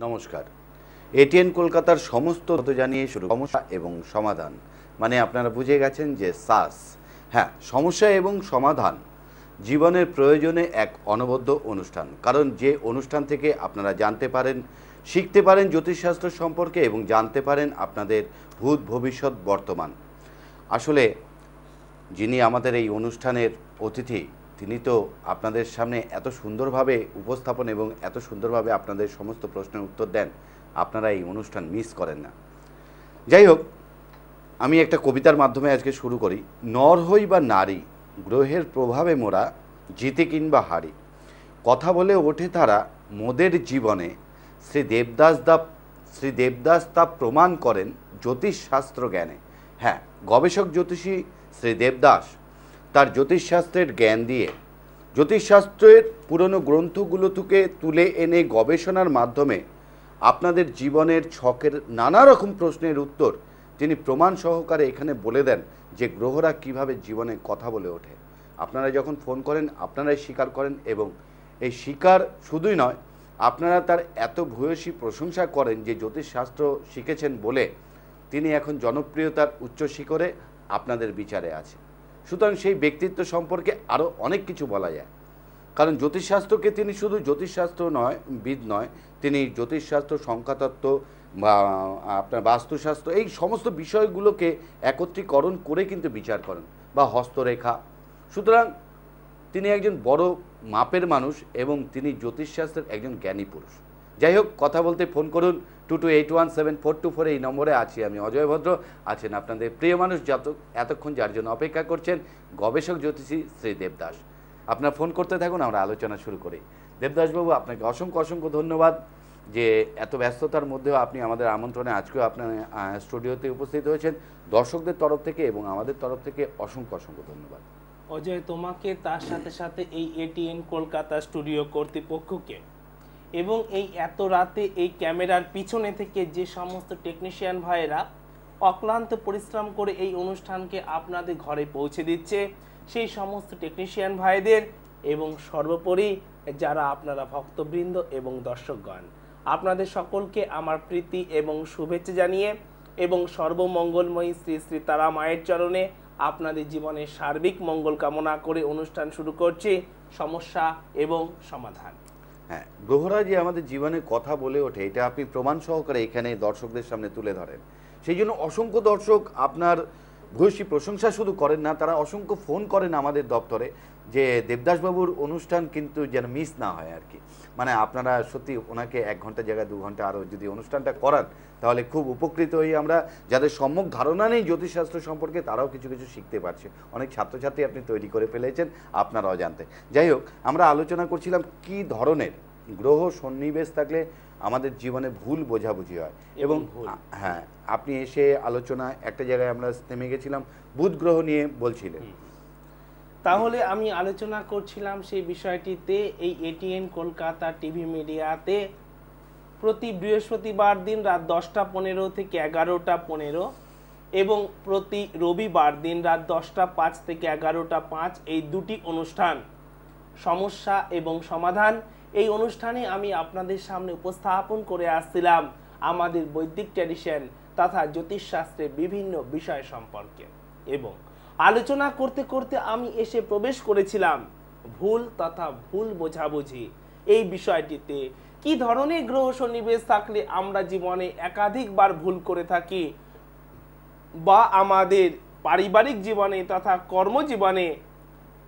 নমস্কার। এটিএন কলকাতার সমস্ত তথ্য জানিয়ে শুরু সমস্যা এবং সমাধান, মানে আপনারা বুঝে গেছেন যে সাস। হ্যাঁ, সমস্যা এবং সমাধান জীবনের প্রয়োজনে এক অনবদ্য অনুষ্ঠান, কারণ যে অনুষ্ঠান থেকে আপনারা জানতে পারেন, শিখতে পারেন জ্যোতিষশাস্ত্র সম্পর্কে এবং জানতে পারেন আপনাদের ভূত ভবিষ্যৎ বর্তমান। আসলে যিনি আমাদের এই অনুষ্ঠানের অতিথি, তিনি তো আপনাদের সামনে এত সুন্দরভাবে উপস্থাপন এবং এত সুন্দরভাবে আপনাদের সমস্ত প্রশ্নের উত্তর দেন, আপনারা এই অনুষ্ঠান মিস করেন না। যাই হোক, আমি একটা কবিতার মাধ্যমে আজকে শুরু করি। নর হই বা নারী, গ্রহের প্রভাবে মোরা জিতে কিংবা হারি, কথা বলে ওঠে তারা মোদের জীবনে। শ্রী দেবদাস তা প্রমাণ করেন জ্যোতিষশাস্ত্র জ্ঞানে। হ্যাঁ, গবেষক জ্যোতিষী শ্রী দেবদাস তার জ্যোতিষশাস্ত্রের জ্ঞান দিয়ে জ্যোতিষশাস্ত্রের পুরনো গ্রন্থগুলো থেকে তুলে এনে গবেষণার মাধ্যমে আপনাদের জীবনের ছকের নানা রকম প্রশ্নের উত্তর তিনি প্রমাণ সহকারে এখানে বলে দেন যে গ্রহরা কিভাবে জীবনে কথা বলে ওঠে। আপনারা যখন ফোন করেন আপনারাই স্বীকার করেন, এবং এই স্বীকার শুধুই নয়, আপনারা তার এত ভূয়সী প্রশংসা করেন যে জ্যোতিষশাস্ত্র শিখেছেন বলে তিনি এখন জনপ্রিয়তার উচ্চ শিখরে আপনাদের বিচারে আছে। সুতরাং সেই ব্যক্তিত্ব সম্পর্কে আরও অনেক কিছু বলা যায়, কারণ জ্যোতিষশাস্ত্রকে তিনি শুধু জ্যোতিষশাস্ত্র নয়, বিদ নয়, তিনি জ্যোতিষশাস্ত্র, সংখ্যাতত্ত্ব বা আপনার বাস্তুশাস্ত্র, এই সমস্ত বিষয়গুলোকে একত্রীকরণ করে কিন্তু বিচার করেন, বা হস্তরেখা। সুতরাং তিনি একজন বড় মাপের মানুষ এবং তিনি জ্যোতিষশাস্ত্রের একজন জ্ঞানী পুরুষ। যাই হোক, কথা বলতে ফোন করুন 22817424, এই নম্বরে আছি আমি অজয় ভদ্র। আছেন আপনাদের প্রিয় মানুষ এতক্ষণ যার জন্য অপেক্ষা করছেন, গবেষক জ্যোতিষী শ্রী দেবদাস। আপনার ফোন করতে থাকুন, আমরা আলোচনা শুরু করি। দেবদাসবাবু, আপনাকে অসংখ্য অসংখ্য ধন্যবাদ যে এত ব্যস্ততার মধ্যেও আপনি আমাদের আমন্ত্রণে আজকেও আপনার স্টুডিওতে উপস্থিত হয়েছেন। দর্শকদের তরফ থেকে এবং আমাদের তরফ থেকে অসংখ্য অসংখ্য ধন্যবাদ। অজয়, তোমাকে, তার সাথে সাথে এই এটিএন কলকাতা স্টুডিও কর্তৃপক্ষকে এবং এই এত রাতে এই ক্যামেরার পিছনে থেকে যে সমস্ত টেকনিশিয়ান ভাইয়েরা অক্লান্ত পরিশ্রম করে এই অনুষ্ঠানকে আপনাদের ঘরে পৌঁছে দিচ্ছে, সেই সমস্ত টেকনিশিয়ান ভাইদের এবং সর্বোপরি যারা আপনারা ভক্তবৃন্দ এবং দর্শকগণ, আপনাদের সকলকে আমার প্রীতি এবং শুভেচ্ছা জানিয়ে এবং সর্বমঙ্গলময়ী শ্রী শ্রী তারা মায়ের চরণে আপনাদের জীবনের সার্বিক মঙ্গল কামনা করে অনুষ্ঠান শুরু করছি, সমস্যা এবং সমাধান। হ্যাঁ, গ্রহরা যে আমাদের জীবনে কথা বলে ওঠে, এটা আপনি প্রমাণ সহকারে এখানে দর্শকদের সামনে তুলে ধরেন। সেই জন্য অসংখ্য দর্শক আপনার ভূয়সী প্রশংসা শুধু করেন না, তারা অসংখ্য ফোন করেন আমাদের দপ্তরে যে দেবদাসবাবুর অনুষ্ঠান কিন্তু যেন মিস না হয় আর কি। মানে আপনারা সত্যি ওনাকে 1 ঘন্টা জায়গায় 2 ঘন্টা আরও যদি অনুষ্ঠানটা করান তাহলে খুব উপকৃত হই আমরা। যাদের সম্যক ধারণা নেই জ্যোতিষশাস্ত্র সম্পর্কে, তারাও কিছু কিছু শিখতে পারছে। অনেক ছাত্রছাত্রী আপনি তৈরি করে ফেলেছেন আপনার অজান্তে। যাই হোক, আমরা আলোচনা করছিলাম কি ধরনের গ্রহ সন্নিবেশ থাকলে আমাদের জীবনে ভুল বোঝাবুঝি হয়। এবং হ্যাঁ, আপনি এসে আলোচনা একটা জায়গায় আমরা থেমে গেছিলাম, বুধ গ্রহ নিয়ে বলছিলেন। তাহলে আমি আলোচনা করছিলাম সেই বিষয়টিতে। এই এটিএন কলকাতা টিভি মিডিয়াতে প্রতি বৃহস্পতিবার দিন রাত 10টা15 থেকে 11টা15 এবং প্রতি রবিবার দিন রাত 10টা5 থেকে 11টা5, এই দুটি অনুষ্ঠান সমস্যা এবং সমাধান, এই অনুষ্ঠানে আমি আপনাদের সামনে উপস্থাপন করে আসছিলাম আমাদের বৈদিক ট্র্যাডিশন তথা জ্যোতিষশাস্ত্রের বিভিন্ন বিষয় সম্পর্কে। এবং আলোচনা করতে করতে আমি এসে প্রবেশ করেছিলাম ভুল তথা ভুল বোঝাবুঝি এই বিষয়টিতে। কি ধরনের গ্রহ সন্নিবেশ থাকলে আমরা জীবনে একাধিকবার ভুল করে থাকি, বা আমাদের পারিবারিক জীবনে তথা কর্মজীবনে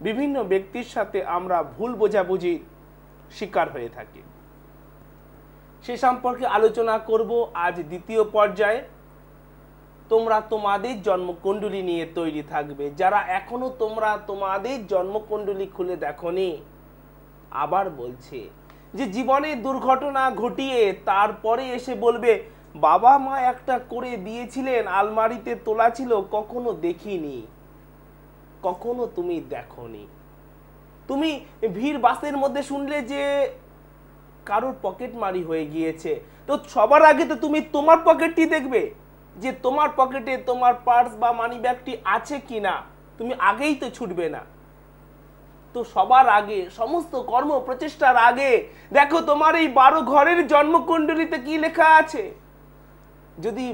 বিভিন্ন ব্যক্তির সাথে আমরা ভুল বোঝাবুঝির শিকার হয়ে থাকি, সে সম্পর্কে আলোচনা করব আজ দ্বিতীয় পর্যায়ে। তোমরা তোমাদের জন্মকুণ্ডলী নিয়ে তৈরি থাকবে। যারা এখনো তোমরা তোমাদের জন্মকুণ্ডলী খুলে দেখোনি, আবার বলছে যে জীবনে দুর্ঘটনা ঘটিয়ে তারপরে এসে বলবে বাবা মা একটা করে দিয়েছিলেন, আলমারিতে তোলা ছিল, কখনো দেখিনি, কখনো তুমি দেখোনি। তুমি ভিড় বাসের মধ্যে শুনলে যে কারোর পকেট মারি হয়ে গিয়েছে, তো সবার আগে তো তুমি তোমার পকেটটি দেখবে যে তোমার পকেটে তোমার পার্স বা মানি ব্যাগটি আছে কিনা, তুমি আগেই তো ছুটবে না। তো সবার আগে, সমস্ত কর্ম প্রচেষ্টার আগে দেখো তোমার এই 12 ঘরের জন্মকুণ্ডলিতে কি লেখা আছে। যদি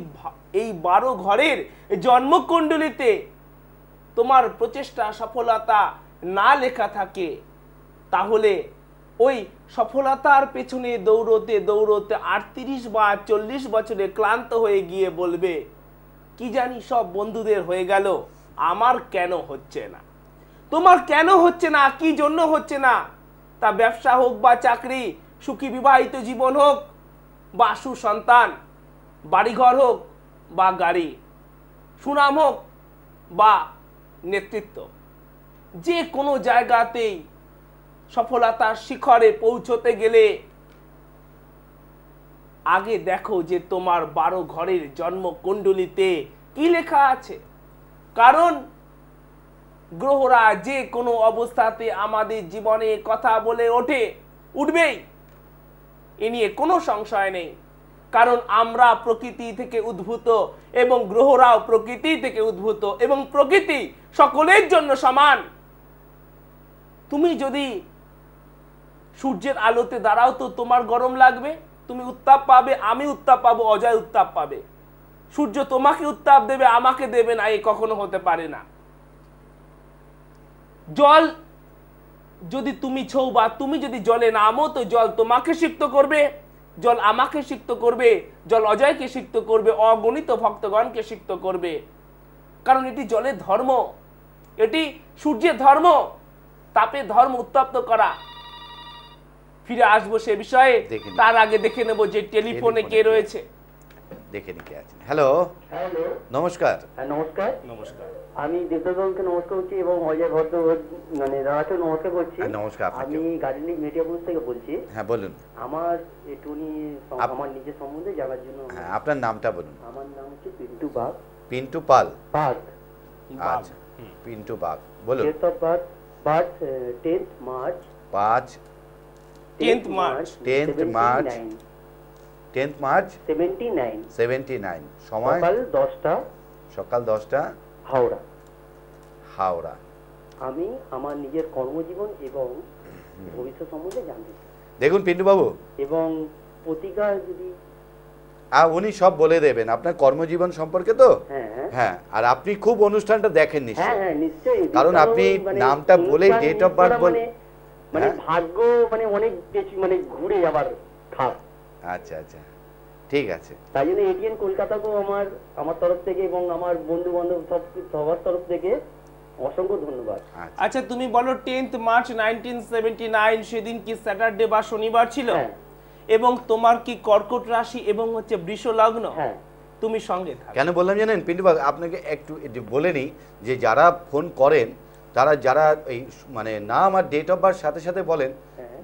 এই 12 ঘরের জন্মকুণ্ডলিতে তোমার প্রচেষ্টা সফলতা না লেখা থাকে, তাহলে ওই সফলতার পেছনে দৌড়তে দৌড়তে 38 বা 40 বছরে ক্লান্ত হয়ে গিয়ে বলবে কি জানি সব বন্ধুদের হয়ে গেল, আমার কেন হচ্ছে না। তোমার কেন হচ্ছে না, কি জন্য হচ্ছে না, তা ব্যবসা হোক বা চাকরি, সুখী বিবাহিত জীবন হোক বা সুসন্তান, বাড়িঘর হোক বা গাড়ি, সুনাম হোক বা নেতৃত্ব, যে কোনো জায়গাতেই সফলতার শিখরে পৌঁছতে গেলে আগে দেখো যে তোমার 12 ঘরের জন্মকুণ্ডলিতে কি লেখা আছে। কারণ গ্রহরা যে কোনো অবস্থাতে আমাদের জীবনে কথা বলে উঠবেই, এ নিয়ে কোনো সংশয় নেই। কারণ আমরা প্রকৃতি থেকে উদ্ভূত এবং গ্রহরাও প্রকৃতি থেকে উদ্ভূত এবং প্রকৃতি সকলের জন্য সমান। তুমি যদি সূর্যের আলোতে দাঁড়াও তো তোমার গরম লাগবে, তুমি উত্তাপ পাবে, আমি উত্তাপ পাবো, অজয় উত্তাপ পাবে। সূর্য তোমাকে উত্তাপ দেবে, আমাকে দেবে না, এ কখনো হতে পারে না। জল যদি তুমি ছৌ বা তুমি যদি জলে নামো তো জল তোমাকে সিক্ত করবে, জল আমাকে সিক্ত করবে, জল অজয়কে সিক্ত করবে, অগণিত ভক্তগণকে সিক্ত করবে। কারণ এটি জলের ধর্ম, এটি সূর্যের ধর্ম, তাপের ধর্ম উত্তপ্ত করা। ফিরে আসবো সে বিষয়ে, তার আগে দেখে নেব যে টেলিফোনে কে রয়েছে। দেখে নি কে আছেন। হ্যালো, হ্যালো, নমস্কার। হ্যাঁ নমস্কার। নমস্কার। আমি দেবদাসকে নমস্কার করছি এবং অজয় ভদ্র মানে দাদাকে নমস্কার করছি। নমস্কার। আমি গার্ডেনিং মিডিয়াপুর থেকে বলছি। হ্যাঁ বলুন। আমার একটুনি আমার নিজের সম্বন্ধে জানার জন্য। হ্যাঁ, আপনার নামটা বলুন। আমার নাম হচ্ছে পিন্টু বাগ। পিন্টু পাল। বাগ। আচ্ছা, পিন্টু বাগ, বলুন। Date of birth 10th March. 10th March 79। সময় সকাল 10টা, হাওড়া। আমি আমার নিজের কর্মজীবন এবং ভবিষ্যৎ সম্বন্ধে জানতে চাই। দেখুন পিন্টু বাবু, এবং প্রতিকার যদি উনি সব বলে দেবেন আপনার কর্মজীবন সম্পর্কে তো। হ্যাঁ হ্যাঁ, আর আপনি খুব অনুষ্ঠানটা দেখেন নিশ্চয়ই। হ্যাঁ হ্যাঁ নিশ্চয়ই, কারণ আপনি নামটা বলেই ডেট অফ বার্থ বলে মানে ভাগ্য মানে অনেক বেশি মানে ঘুরে যাবার খাপ। আচ্ছা আচ্ছা, ঠিক আছে। তাই জন্য এটিএন কলকাতাকেও আমার তরফ থেকে এবং আমার বন্ধু বান্ধব সবার তরফ থেকে অসংখ্য ধন্যবাদ। আচ্ছা তুমি বলো 10th মার্চ 1979 সেদিন কি স্যাটারডে বা শনিবার ছিল? এবং তোমার কি কর্কট রাশি এবং হচ্ছে বৃষ লগ্ন? হ্যাঁ। তুমি সঙ্গে থাকো। কেন বললাম জানেন পিন্টু বাবু, আপনাকে একটু বলে নিই যে যারা ফোন করেন যারা এই মানে নাম আর ডেট অফ বার্থ সাথে সাথে বলেন,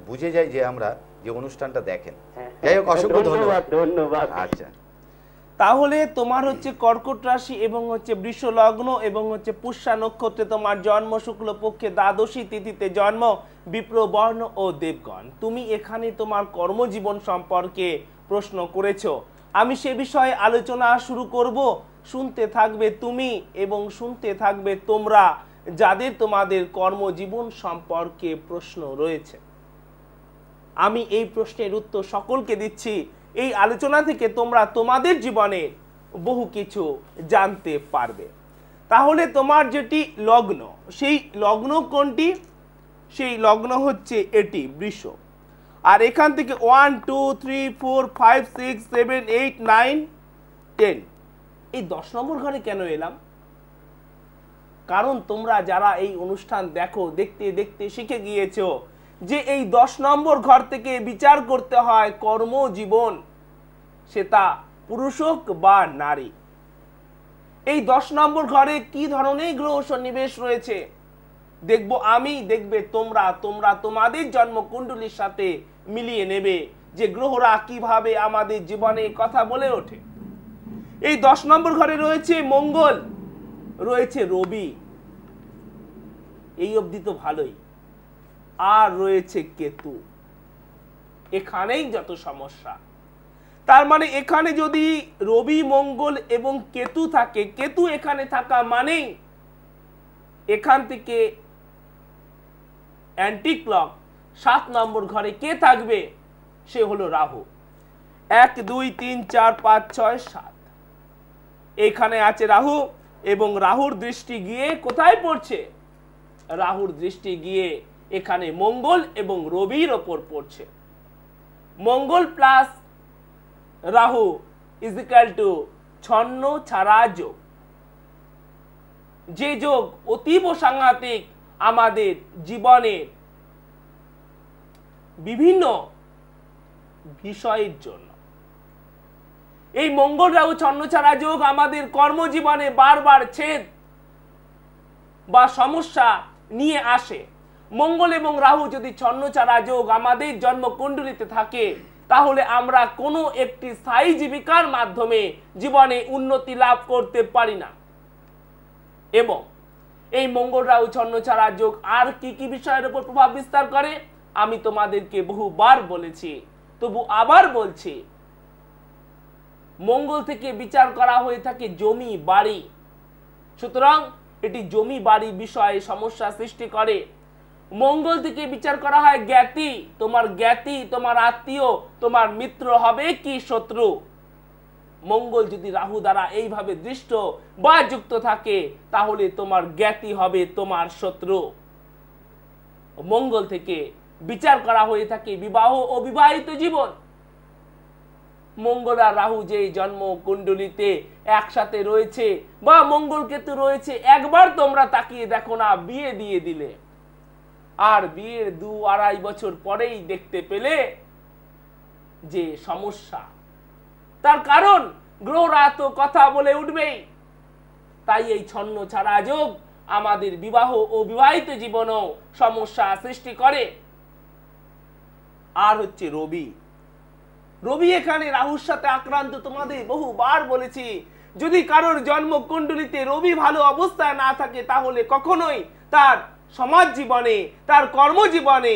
বুঝে যায় যে আমরা যে অনুষ্ঠানটা দেখেন। যাই হোক, অসংখ্য ধন্যবাদ। আচ্ছা, তাহলে তোমার হচ্ছে কর্কট রাশি এবং হচ্ছে বৃষ লগ্ন এবং হচ্ছে পুষ্যা নক্ষত্রে তোমার জন্ম, শুক্লপক্ষে দ্বাদশী তিথিতে জন্ম, বিপ্র বর্ণ ও দেবগণ। তুমি এখানে তোমার কর্মজীবন সম্পর্কে প্রশ্ন করেছো, আমি সে বিষয়ে আলোচনা শুরু করব। শুনতে থাকবে তুমি এবং শুনতে থাকবে তোমরা যাদের তোমাদের কর্মজীবন সম্পর্কে প্রশ্ন রয়েছে। আমি এই প্রশ্নের উত্তর সকলকে দিচ্ছি। এই আলোচনা থেকে তোমরা তোমাদের জীবনে বহু কিছু জানতে পারবে। তাহলে তোমার যেটি লগ্ন, সেই লগ্ন কোনটি? সেই লগ্ন হচ্ছে এটি বৃষ। আর এখান থেকে 1 2 3 4 5 6 7 8 9 10, এই 10 নম্বর ঘরে কেন এলাম? কারণ তোমরা যারা এই অনুষ্ঠান দেখতে দেখতে শিখে গিয়েছো যে এই 10 নম্বর ঘর থেকে বিচার করতে হয় কর্মজীবন, সেটা পুরুষ হোক বা নারী। এই 10 নম্বর ঘরে কি ধরনের গ্রহ সন্নিবেশ রয়েছে দেখবো আমি, দেখবে তোমরা তোমাদের জন্মকুণ্ডলীর সাথে মিলিয়ে নেবে যে গ্রহরা কিভাবে আমাদের জীবনে কথা বলে ওঠে। এই 10 নম্বর ঘরে রয়েছে মঙ্গল, রয়েছে রবি, এই অবধি তো ভালোই, আর রয়েছে কেতু। এখানেই যত সমস্যা। তার মানে এখানে যদি রবি, মঙ্গল এবং কেতু থাকে, কেতু এখানে থাকা মানে এখান থেকে অ্যান্টি ক্লক 7 নম্বর ঘরে কে থাকবে? সে হলো রাহু। 1 2 3 4 5 6 7 এখানে আছে রাহু, এবং রাহুর দৃষ্টি গিয়ে কোথায় পড়ছে? রাহুর দৃষ্টি গিয়ে এখানে মঙ্গল এবং রবির ওপর পড়ছে। মঙ্গল plus Rahu is equal to ছন্ন ছাড়া যোগ। যে যোগ অতীব সাংঘাতিক আমাদের জীবনের বিভিন্ন বিষয়ের জন্য। এই মঙ্গল রাহু ছন্নছাড়া যোগ আমাদের কর্মজীবনে বারবার ছেদ বা সমস্যা নিয়ে আসে। মঙ্গল এবং রাহু যদি ছন্নছাড়া যোগ আমাদের জন্মকুণ্ডলিতে থাকে, তাহলে আমরা কোনো একটি স্থায়ী জীবিকার মাধ্যমে জীবনে উন্নতি লাভ করতে পারি না। এবং এই মঙ্গল রাহু ছন্নছাড়া যোগ আর কি কি বিষয়ের উপর প্রভাব বিস্তার করে আমি তোমাদেরকে বহুবার বলেছি, তবু আবার বলছি। মঙ্গল থেকে বিচার করা হয়ে থাকে জমি বাড়ি, সুতরাং এটি জমি বাড়ি বিষয়ে সমস্যা সৃষ্টি করে। মঙ্গল থেকে বিচার করা হয় জ্ঞাতি, তোমার আত্মীয়, তোমার মিত্র হবে কি শত্রু। মঙ্গল যদি রাহু দ্বারা এইভাবে দৃষ্ট বা যুক্ত থাকে, তাহলে তোমার জ্ঞাতি হবে তোমার শত্রু। মঙ্গল থেকে বিচার করা হয়ে থাকে বিবাহ ও বিবাহিত জীবন। মঙ্গল আর রাহু যে জন্ম কুণ্ডলিতে একসাথে রয়েছে বা মঙ্গল কেতু রয়েছে, একবার তোমরা তাকিয়ে দেখো না, বিয়ে দিয়ে দিলে আর বিয়ের 2-2.5 বছর পরেই দেখতে পেলে যে সমস্যা। তার কারণ গ্রহরা তো কথা বলে উঠবেই। তাই এই ছন্ন ছাড়া যোগ আমাদের বিবাহ ও বিবাহিত জীবনেও সমস্যা সৃষ্টি করে। আর হচ্ছে রবি। রবি এখানে রাহুর সাথে আক্রান্ত। তোমাদের বহুবার বলেছি, যদি কারোর জন্মকুণ্ডলিতে রবি ভালো অবস্থায় না থাকে, তাহলে কখনোই তার সমাজ জীবনে, তার কর্মজীবনে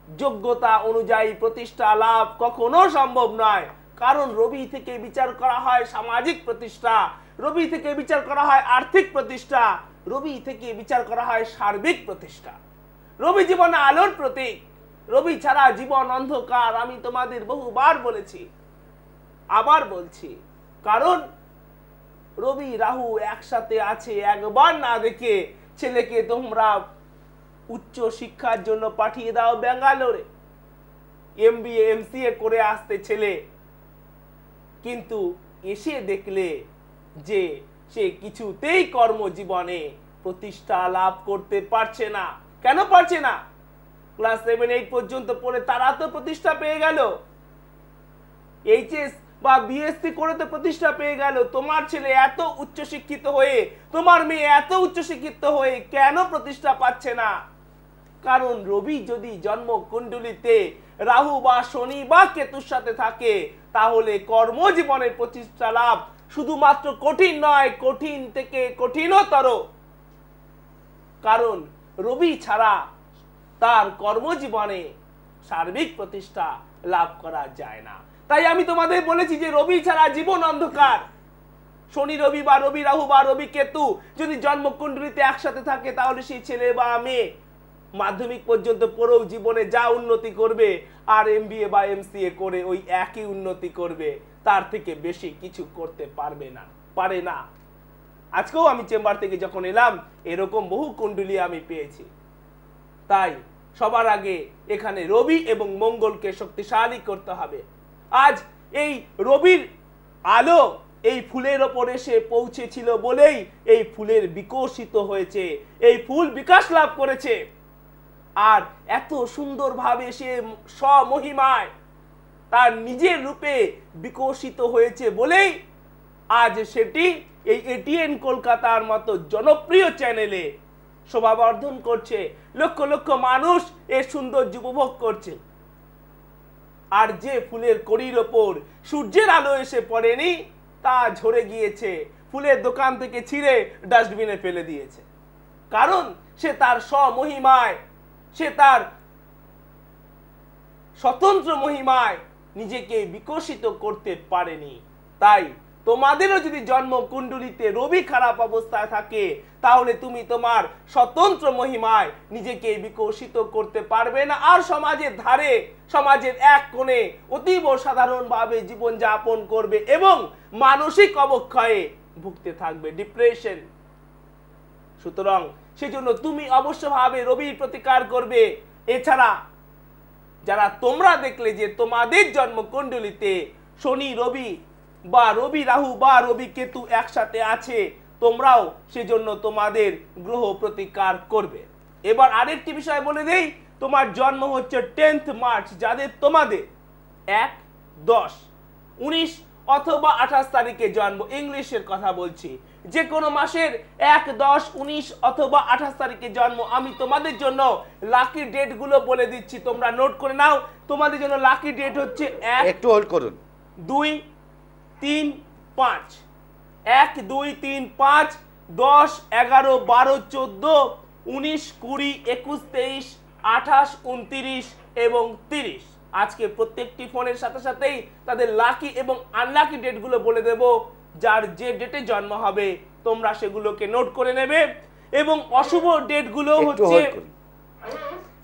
যোগ্যতা অনুযায়ী প্রতিষ্ঠা লাভ কখনো সম্ভব নয়। কারণ রবি থেকে বিচার করা হয় সামাজিক প্রতিষ্ঠা, রবি থেকে বিচার করা হয় আর্থিক প্রতিষ্ঠা, রবি থেকে বিচার করা হয় সার্বিক প্রতিষ্ঠা। রবি জীবনে আলোর প্রতীক। রবি ছাড়া জীবন অন্ধকার। আমি তোমাদের বহুবার বলেছি, আবার বলছি। কারণ রবি রাহু একসাথে আছে, একবার না দেখে ছেলেকে তোমরা উচ্চ শিক্ষার জন্য পাঠিয়ে দাও ব্যাঙ্গালোরে, MBA MCA করে আসতে ছেলে, কিন্তু এসে দেখলে যে সে কিছুতেই কর্মজীবনে প্রতিষ্ঠা লাভ করতে পারছে না। কেন পারছে না? ক্লাস 7-8 পর্যন্ত পড়ে তারা তো প্রতিষ্ঠা পেয়ে গেল, HS বা BSc করে তো প্রতিষ্ঠা পেয়ে গেল। তোমার ছেলে এত উচ্চশিক্ষিত হয়ে, তোমার মেয়ে এত উচ্চশিক্ষিত হয়ে কেন প্রতিষ্ঠা পাচ্ছে না? কারণ রবি যদি জন্মকুণ্ডলিতে রাহু বা শনি বা কেতুর সাথে থাকে, তাহলে কর্মজীবনের প্রতিষ্ঠা লাভ শুধুমাত্র কঠিন নয়, কঠিন থেকে কঠিনতর। কারণ রবি ছাড়া তার কর্মজীবনে সার্বিক প্রতিষ্ঠা লাভ করা যায় না। তাই আমি তোমাদের বলেছি যে রবি ছাড়া জীবন অন্ধকার। শনি রবি বা রবি রাহু বা রবি কেতু যদি জন্মকুণ্ডলিতে একসাথে থাকে, তাহলে সেই ছেলে বা মেয়ে মাধ্যমিক পর্যন্ত পড়েও জীবনে যা উন্নতি করবে, আর MBA বা MCA করে ওই একই উন্নতি করবে, তার থেকে বেশি কিছু করতে পারে না। আজকেও আমি চেম্বার থেকে যখন এলাম, এরকম বহু কুণ্ডলী আমি পেয়েছি। তাই সবার আগে এখানে রবি এবং মঙ্গলকে শক্তিশালী করতে হবে। আজ এই রবির আলো এই ফুলের ওপর এসে পৌঁছেছিল বলেই এই ফুলের বিকশিত হয়েছে, এই ফুল বিকাশ লাভ করেছে। আর এত সুন্দরভাবে সে স্বমহিমায় তার নিজের রূপে বিকশিত হয়েছে বলেই আজ সেটি এই ATN কলকাতার মতো জনপ্রিয় চ্যানেলে শোভাবর্ধন করছে। লক্ষ লক্ষ মানুষ এর সৌন্দর্য উপভোগ করছে। আর যে ফুলের কড়ির ওপর সূর্যের আলো এসে পড়েনি, তা ঝরে গিয়েছে, ফুলের দোকান থেকে ছিঁড়ে ডাস্টবিনে ফেলে দিয়েছে। কারণ সে তার স্বমহিমায়, সে তার স্বতন্ত্র মহিমায় নিজেকে বিকশিত করতে পারেনি। তাই তোমাদেরও যদি জন্ম কুণ্ডলিতে রবি খারাপ অবস্থায় থাকে তাহলে তুমি তোমার স্বতন্ত্র মহিমায় নিজেকে বিকশিত করতে পারবে না, আর সমাজের ধারে, সমাজের এক কোণে অতীব সাধারণভাবে জীবন যাপন করবে এবং মানসিক অবক্ষয়ে ভুগতে থাকবে, ডিপ্রেশন। সুতরাং সেজন্য তুমি অবশ্যভাবে রবির প্রতিকার করবে। এছাড়া যারা তোমরা দেখলে যে তোমাদের জন্ম কুণ্ডলিতে শনি রবি বা রবি রাহু বা রবি কেতু একসাথে আছে, তোমরাও সেজন্য তোমাদের গ্রহ প্রতিকার করবে। এবার আরেকটি বিষয় বলে দেই, তোমার জন্ম হচ্ছে 10th মার্চ, যাদের তোমাদের 1, 10, 19 অথবা 28 তারিখে জন্ম, ইংলিশের কথা বলছি, যে কোনো মাসের 1, 10, 19 অথবা 28 তারিখে জন্ম, আমি তোমাদের জন্য লাকি ডেট গুলো বলে দিচ্ছি, তোমরা নোট করে নাও। তোমাদের জন্য লাকি ডেট হচ্ছে 1, একটু হোল্ড করুন, 2, 3, 5, 1, 2, 3, 5, 10, 11, 12, 14, 19, 20, 21, 23, 28, 29 এবং 30। আজকে প্রত্যেকটি ফোনের সাথে সাথেই তাদের লাকি এবং আনলাকি ডেটগুলো বলে দেব। যার যে ডেটে জন্ম হবে তোমরা সেগুলোকে নোট করে নেবে। এবং অশুভ ডেটগুলো হচ্ছে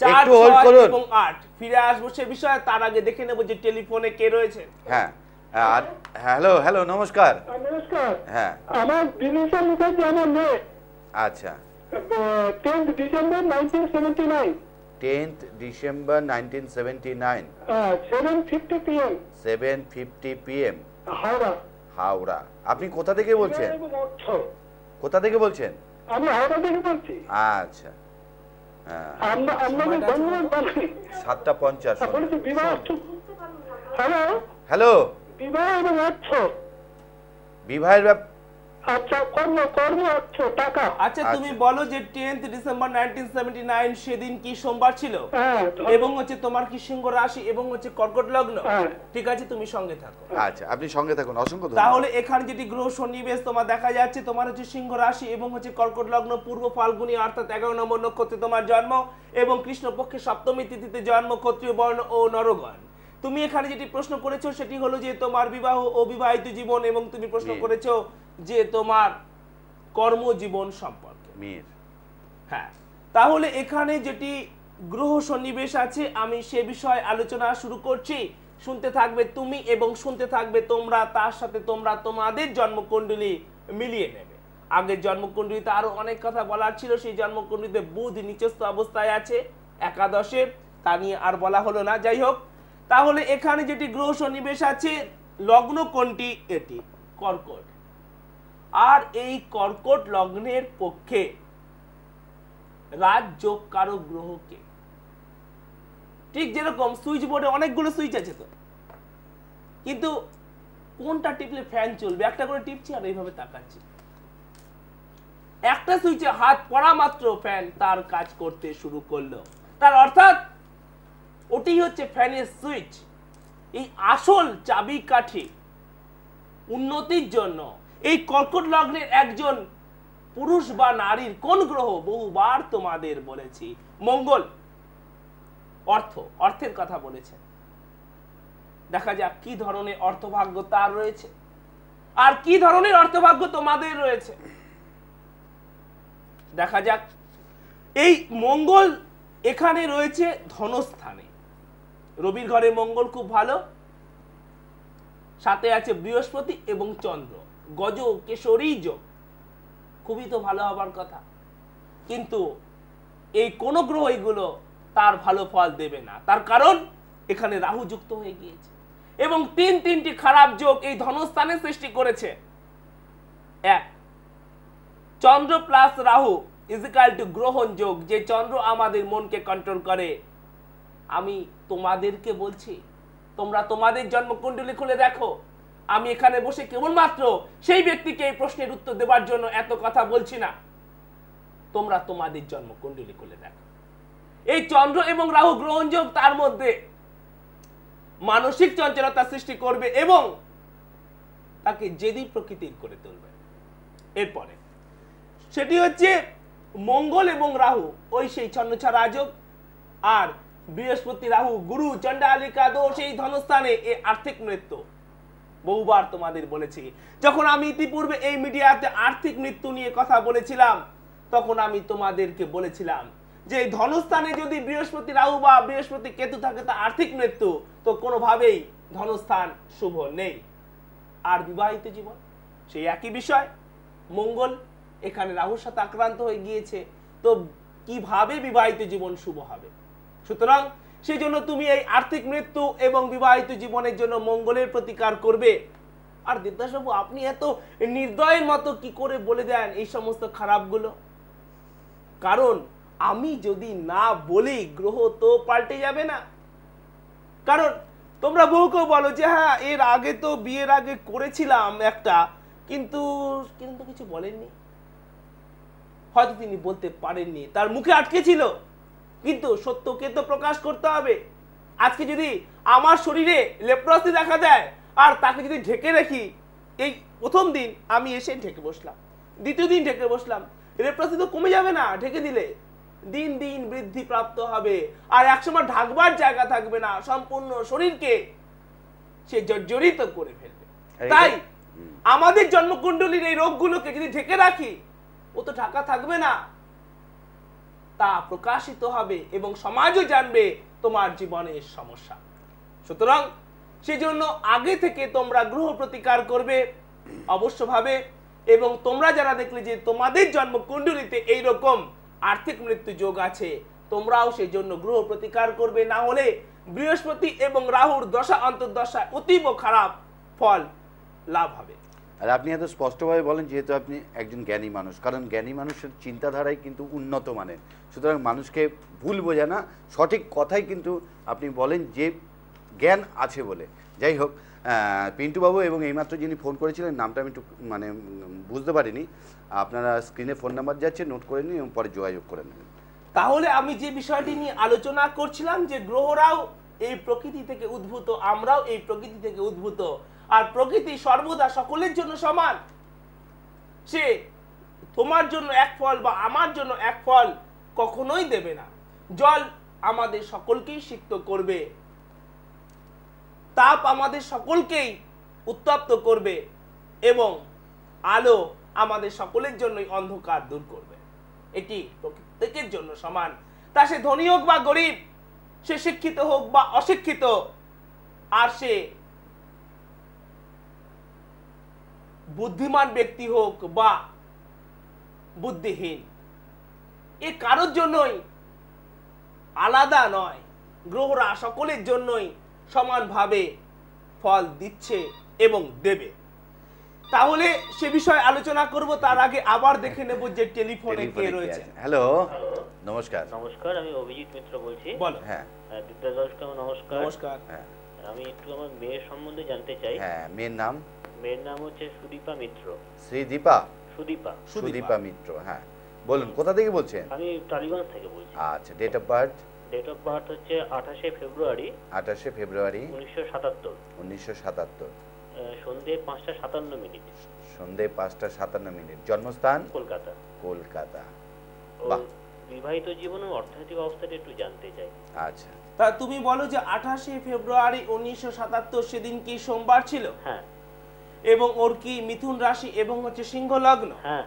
4, 6 এবং 8। ফিরে আসবো সে বিষয়ে, তার আগে দেখে নেব যে টেলিফোনে কে রয়েছে। হ্যাঁ, হ্যালো হ্যালো, নমস্কার। নমস্কার। হ্যাঁ, আমার দিনেশন মুখার্জি আমার মেয়ে। আচ্ছা, 10th December 1979। 10th December 1979, 7:50 PM। 7:50 PM, Howrah. Howrah. আপনি কোথা থেকে বলছেন? কোথা থেকে বলছেন? আমি হাওড়া থেকে বলছি। আচ্ছা, হ্যাঁ, আপনাদের ধন্যবাদ জানাই। 7:50। বলছি বিবাহ। হ্যালো হ্যালো, বিবাহ এবং অর্থ। বিবাহের আচ্ছা, কর্ম অর্থ টাকা। আচ্ছা, তুমি বলো যে 10th ডিসেম্বর 1979 সেদিন কি সোমবার ছিল? হ্যাঁ। এবং হচ্ছে তোমার কি সিংহ রাশি এবং হচ্ছে কর্কট লগ্ন? হ্যাঁ। ঠিক আছে, তুমি সঙ্গে থাকো। আচ্ছা, আপনি সঙ্গে থাকুন, অসংখ্য ধন্যবাদ। তাহলে এখানে যেটি গ্রহ সন্নিবেশ তোমার দেখা যাচ্ছে, তোমার হচ্ছে সিংহ রাশি এবং হচ্ছে কর্কট লগ্ন, পূর্ব ফাল্গুনী অর্থাৎ 11 নম্বর নক্ষত্রে তোমার জন্ম এবং কৃষ্ণপক্ষে সপ্তমী তিথিতে জন্ম, ক্ষত্রিয় বর্ণ ও নরগণ। তুমি এখানে যেটি প্রশ্ন করেছো সেটি হলো যে তোমার বিবাহ ও বিবাহিত জীবন, এবং তুমি প্রশ্ন করেছো যে তোমার কর্মজীবন সম্পর্কে। হ্যাঁ, তাহলে এখানে যেটি গ্রহ সন্নিবেশ আছে আমি সে বিষয়ে আলোচনা শুরু করছি। শুনতে থাকবে তুমি এবং শুনতে থাকবে তোমরা, তার সাথে তোমরা তোমাদের জন্মকুণ্ডলী মিলিয়ে নেবে। আগের জন্মকুণ্ডলীতে আরো অনেক কথা বলার ছিল, সেই জন্মকুণ্ডলীতে বুধ নিচস্থ অবস্থায় আছে একাদশে, তা নিয়ে আর বলা হলো না। যাই হোক, তাহলে এখানে যেটি গ্রহ সন্নিবেশ আছে, লগ্ন কোনটি? এটি কর্কট। আর এই কর্কট লগ্নের পক্ষে রাজযোগ কারক গ্রহকে, ঠিক যেরকম সুইচ বোর্ডে অনেকগুলো সুইচ আছে তো, কিন্তু কোনটা টিপলে ফ্যান চলবে, একটা করে টিপছি আর এইভাবে তাকাচ্ছি, একটা সুইচে হাত পড়া মাত্র ফ্যান তার কাজ করতে শুরু করলো। তার অর্থাৎ ওটি হচ্ছে ফ্যানের সুইচ। এই আসল চাবিকাঠি উন্নতির জন্য এই কর্কট লগ্নের একজন পুরুষ বা নারীর কোন গ্রহ? বহুবার তোমাদের বলেছি, মঙ্গল। অর্থের কথা বলেছেন। দেখা যাক কি ধরনের অর্থভাগ্য তার রয়েছে আর কি ধরনের অর্থভাগ্য তোমাদের রয়েছে। দেখা যাক। এই মঙ্গল এখানে রয়েছে ধনস্থানে, রবির ঘরে মঙ্গল খুব ভালো, সাথে আছে বৃহস্পতি এবং চন্দ্র, গজ কেশরী যোগ, খুবই তো ভালো হবার কথা। কিন্তু এই কোন গ্রহ এগুলো তার ভালো ফল দেবে না, তার কারণ এখানে রাহু যুক্ত হয়ে গিয়েছে এবং তিনটি খারাপ যোগ এই ধনস্থানে সৃষ্টি করেছে। এক, চন্দ্র প্লাস রাহু ইজিক্যাল টু গ্রহণ যোগ, যে চন্দ্র আমাদের মনকে কন্ট্রোল করে। আমি তোমাদেরকে বলছি, তোমরা তোমাদের জন্মকুণ্ডলী খুলে দেখো। আমি এখানে বসে কেবলমাত্র সেই ব্যক্তিকে এই প্রশ্নের উত্তর দেওয়ার জন্য এত কথা বলছি না, তোমরা তোমাদের জন্মকুণ্ডলী খুলে দেখো। এই চন্দ্র এবং রাহু গ্রহণ যোগ তার মধ্যে মানসিক চঞ্চলতা সৃষ্টি করবে এবং তাকে জেদি প্রকৃতির করে তুলবে। এরপরে সেটি হচ্ছে মঙ্গল এবং রাহু, ওই সেই ছন্নছাড়া যোগ, আর বৃহস্পতি রাহু গুরু চণ্ডালিকা দোষ এই ধনস্থানে এ আর্থিক নৃত্য। বহুবার তোমাদের বলেছি। যখন আমি ইতিপূর্বে এই মিডিয়াতে আর্থিক মৃত্যু নিয়ে কথা বলেছিলাম, তখন আমি তোমাদেরকে বলেছিলাম যে এই ধনস্থানে যদি বৃহস্পতি রাহু বা বৃহস্পতি কেতু থাকে তা আর্থিক মৃত্যু, তো কোনোভাবেই ধনস্থান শুভ নেই। আর বিবাহিত জীবন সেই একই বিষয়, মঙ্গল এখানে রাহুর সাথে আক্রান্ত হয়ে গিয়েছে, তো কিভাবে বিবাহিত জীবন শুভ হবে? সুতরাং সেই জন্য তুমি এই আর্থিক মৃত্যু এবং বিবাহিত জীবনের জন্য মঙ্গলের প্রতিকার করবে। আর দেবদাসবাবু, আপনি এত নির্দয়ের মতো কি করে বলে দেন এই সমস্ত খারাপগুলো? কারণ আমি যদি না বলি গ্রহ তো পাল্টে যাবে না। কারণ তোমরা বউকেও বলো যে হ্যাঁ এর আগে তো বিয়ের আগে করেছিলাম একটা, কিন্তু কিন্তু কিছু বলেননি, হয়তো তিনি বলতে পারেননি, তার মুখে আটকে ছিল। কিন্তু সত্যকে তো প্রকাশ করতে হবে। আজকে যদি আমার শরীরে লেপ্রসি দেখা দেয় আর তাকে যদি ঢেকে রাখি, এই প্রথম দিন আমি এসে ঢেকে বসলাম, দ্বিতীয় দিন ঢেকে বসলাম, লেপ্রসি তো কমে যাবে না ঢেকে দিলে, দিন দিন বৃদ্ধি প্রাপ্ত হবে। আর একসময় ঢাকবার জায়গা থাকবে না, সম্পূর্ণ শরীরকে সে জর্জরিত করে ফেলবে। তাই আমাদের জন্মকুণ্ডলীর এই রোগগুলোকে যদি ঢেকে রাখি, ও তো ঢাকা থাকবে না, তা প্রকাশিত হবে এবং সমাজও জানবে তোমার জীবনের সমস্যা। সুতরাং সেজন্য আগে থেকে তোমরা গ্রহ প্রতিকার করবে অবশ্যভাবে। এবং তোমরা যারা দেখলে যে তোমাদের জন্মকুণ্ডলীতে এইরকম আর্থিক মৃত্যু যোগ আছে, তোমরাও সেই জন্য গ্রহ প্রতিকার করবে। না হলে বৃহস্পতি এবং রাহুর দশা অন্তর্দশায় অতীব খারাপ ফল লাভ হবে। আর আপনি এত স্পষ্টভাবে বলেন যেহেতু আপনি একজন জ্ঞানী মানুষ, কারণ জ্ঞানী মানুষের চিন্তাধারাই কিন্তু উন্নত মানের, সুতরাং মানুষকে ভুল বোঝে না, সঠিক কথাই কিন্তু আপনি বলেন যে জ্ঞান আছে বলে। যাই হোক, পিন্টুবাবু এবং এইমাত্র যিনি ফোন করেছিলেন নামটা আমি একটু মানে বুঝতে পারিনি, আপনারা স্ক্রিনে ফোন নাম্বার যাচ্ছে, নোট করে নিন এবং পরে যোগাযোগ করে নেবেন। তাহলে আমি যে বিষয়টি নিয়ে আলোচনা করছিলাম যে গ্রহরাও এই প্রকৃতি থেকে উদ্ভূত, আমরাও এই প্রকৃতি থেকে উদ্ভূত, আর প্রকৃতি সর্বদা সকলের জন্য সমান। সে তোমার জন্য এক ফল বা আমার জন্য এক ফল কখনোই দেবে না। জল আমাদের সকলকেই সিক্ত করবে, তাপ আমাদের সকলকেই উত্তপ্ত করবে এবং আলো আমাদের সকলের জন্যই অন্ধকার দূর করবে। এটি প্রত্যেকের জন্য সমান। তা সে ধনী হোক বা গরিব, সে শিক্ষিত হোক বা অশিক্ষিত, আর সে বুদ্ধিমান ব্যক্তি হোক বা বুদ্ধিহীন, এ কারোর জন্যই আলাদা নয়। গ্রহরা সকলের জন্যই সমানভাবে ফল দিচ্ছে এবং দেবে। তাহলে সে বিষয়ে আলোচনা করব, তার আগে আবার দেখে নেব যে টেলিফোনে কে রয়েছে। হ্যালো, নমস্কার। নমস্কার, আমি অভিজিৎ মিত্র বলছি। বলো। হ্যাঁ, নমস্কার। নমস্কার। হ্যাঁ, আমি একটু আমার মেয়ের সম্বন্ধে জানতে চাই। হ্যাঁ, মেয়ের নাম? মেয়ের নাম হচ্ছে সুদীপা মিত্র। শ্রীদীপা? সুদীপা। সুদীপা মিত্র, হ্যাঁ বলুন, কোথা থেকে বলছেন? আমি টালিগঞ্জ থেকে বলছি। আচ্ছা, date of birth? Date of birth হচ্ছে 28শে ফেব্রুয়ারি 28শে ফেব্রুয়ারি 1977। 1977, সন্ধ্যে 5টা 57 মিনিট। সন্ধ্যে 5টা 57 মিনিট। জন্মস্থান? কলকাতা। কলকাতা। ওর বাহ। বিবাহিত জীবন ও অর্থনৈতিক অবস্থাটা একটু জানতে চাই। আচ্ছা, তা তুমি বলো যে 28শে ফেব্রুয়ারি 1977 সেদিন কি সোমবার ছিল? হ্যাঁ। এবং ওর কি মিথুন রাশি এবং হচ্ছে সিংহ লগ্ন? হ্যাঁ।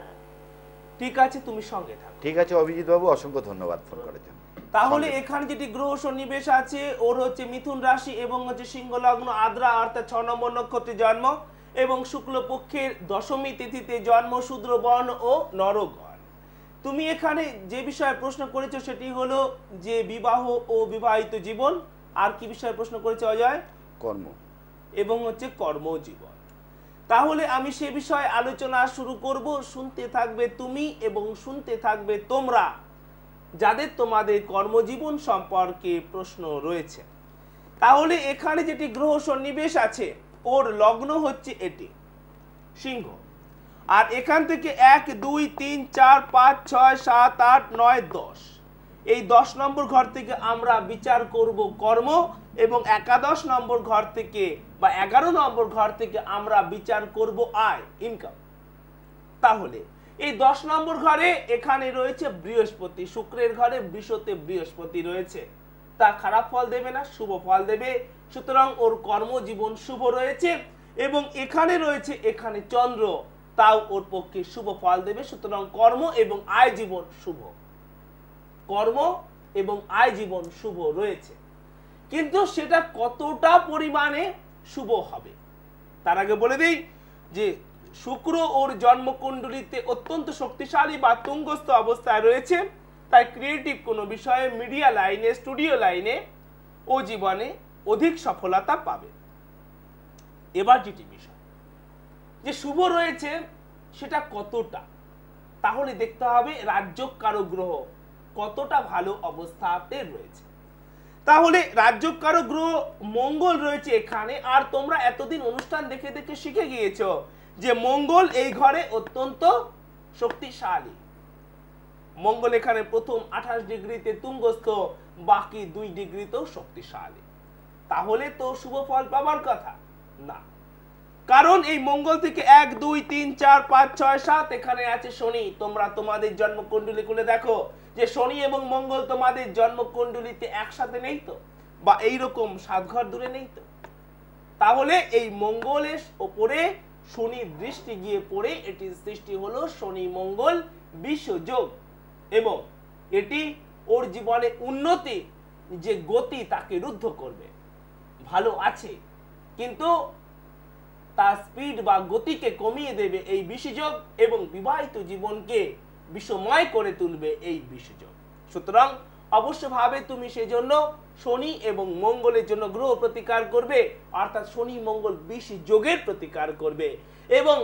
ঠিক আছে, তুমি সঙ্গে থাকো। ঠিক আছে অভিজিৎ বাবু, অসংখ্য ধন্যবাদ ফোন করার জন্য। তাহলে এখানে যেটি গ্রহ সন্নিবেশ আছে, ওর হচ্ছে মিথুন রাশি এবং হচ্ছে সিংহ লগ্ন, আদ্রা অর্থাৎ 6 নম্বর নক্ষত্রে জন্ম এবং শুক্লপক্ষের দশমী তিথিতে জন্ম, শূদ্র বর্ণ ও নরগণ। তুমি এখানে যে বিষয়ে প্রশ্ন করেছো সেটি হলো যে বিবাহ ও বিবাহিত জীবন। আর কি বিষয়ে প্রশ্ন করেছে অজয়? কর্ম এবং হচ্ছে কর্মজীবন। তাহলে আমি সে বিষয়ে আলোচনা শুরু করব। শুনতে থাকবে তুমি এবং শুনতে থাকবে তোমরা যাদের তোমাদের কর্মজীবন সম্পর্কে প্রশ্ন রয়েছে। তাহলে এখানে যেটি গ্রহ সন্নিবেশ আছে, ওর লগ্ন হচ্ছে এটি সিংহ, আর এখান থেকে 1 2 3 4 5 6 7 8 9 10, এই 10 নম্বর ঘর থেকে আমরা বিচার করব কর্ম এবং 11 নম্বর ঘর থেকে বা 11 নম্বর ঘর থেকে আমরা বিচার করব আয়, ইনকাম। তাহলে এই 10 নম্বর ঘরে এখানে রয়েছে বৃহস্পতি, শুক্রের ঘরে বৃষতে বৃহস্পতি রয়েছে, তা খারাপ ফল দেবে না, শুভ ফল দেবে। সুতরাং ওর কর্মজীবন শুভ রয়েছে এবং এখানে রয়েছে এখানে চন্দ্র, তাও ওর পক্ষে শুভ ফল দেবে। সুতরাং কর্ম এবং আয় জীবন শুভ, কর্ম এবং আয় জীবন শুভ রয়েছে, কিন্তু সেটা কতটা পরিমাণে শুভ হবে তার আগে বলে দিই যে শুক্র ওর জন্মকুণ্ডলিতে অত্যন্ত শক্তিশালী বা তুঙ্গস্থ অবস্থায় রয়েছে, তাই ক্রিয়েটিভ কোনো বিষয়ে, মিডিয়া লাইনে, স্টুডিও লাইনে ও জীবনে অধিক সফলতা পাবে। এবার যেটি বিষয় যে শুভ রয়েছে সেটা কতটা, তাহলে দেখতে হবে রাজ্যকারক গ্রহ কতটা ভালো অবস্থাতে রয়েছে। তাহলে রাজ্যকারক গ্রহ মঙ্গল রয়েছে এখানে। আর তোমরা এতদিন অনুষ্ঠান দেখে দেখে শিখে গিয়েছো যে মঙ্গল এই ঘরে অত্যন্ত শক্তিশালী। মঙ্গল এখানে প্রথম 28 ডিগ্রিতে তুঙ্গস্থ, বাকি 2 ডিগ্রিতেও শক্তিশালী। তাহলে তো শুভ ফল পাবার কথা না, কারণ এই মঙ্গল থেকে 1 2 3 4 5 6 7 এখানে আছে শনি। তোমরা তোমাদের জন্মকুণ্ডলী খুলে দেখো যে শনি এবং মঙ্গল তোমাদের জন্মকুণ্ডলীতে একসাথে নেই তো, বা এইরকম 7 ঘর দূরে নেই তো। তাহলে এই মঙ্গলের ওপরে শনি দৃষ্টি গিয়ে পড়ে এটির সৃষ্টি হলো শনি মঙ্গল বিশ্বযোগ, এবং এটি ওর জীবনে উন্নতি যে গতি তাকে রুদ্ধ করবে। ভালো আছে কিন্তু তার স্পিড বা গতিকে কমিয়ে দেবে এই বিশ্বযোগ, এবং বিবাহিত জীবনকে বিষময় করে তুলবে এই বিশ্বযোগ। সুতরাং অবশ্যভাবে তুমি সেজন্য শনি এবং মঙ্গলের জন্য গ্রহ প্রতিকার করবে, অর্থাৎ শনি মঙ্গল বিশ্বযোগের প্রতিকার করবে। এবং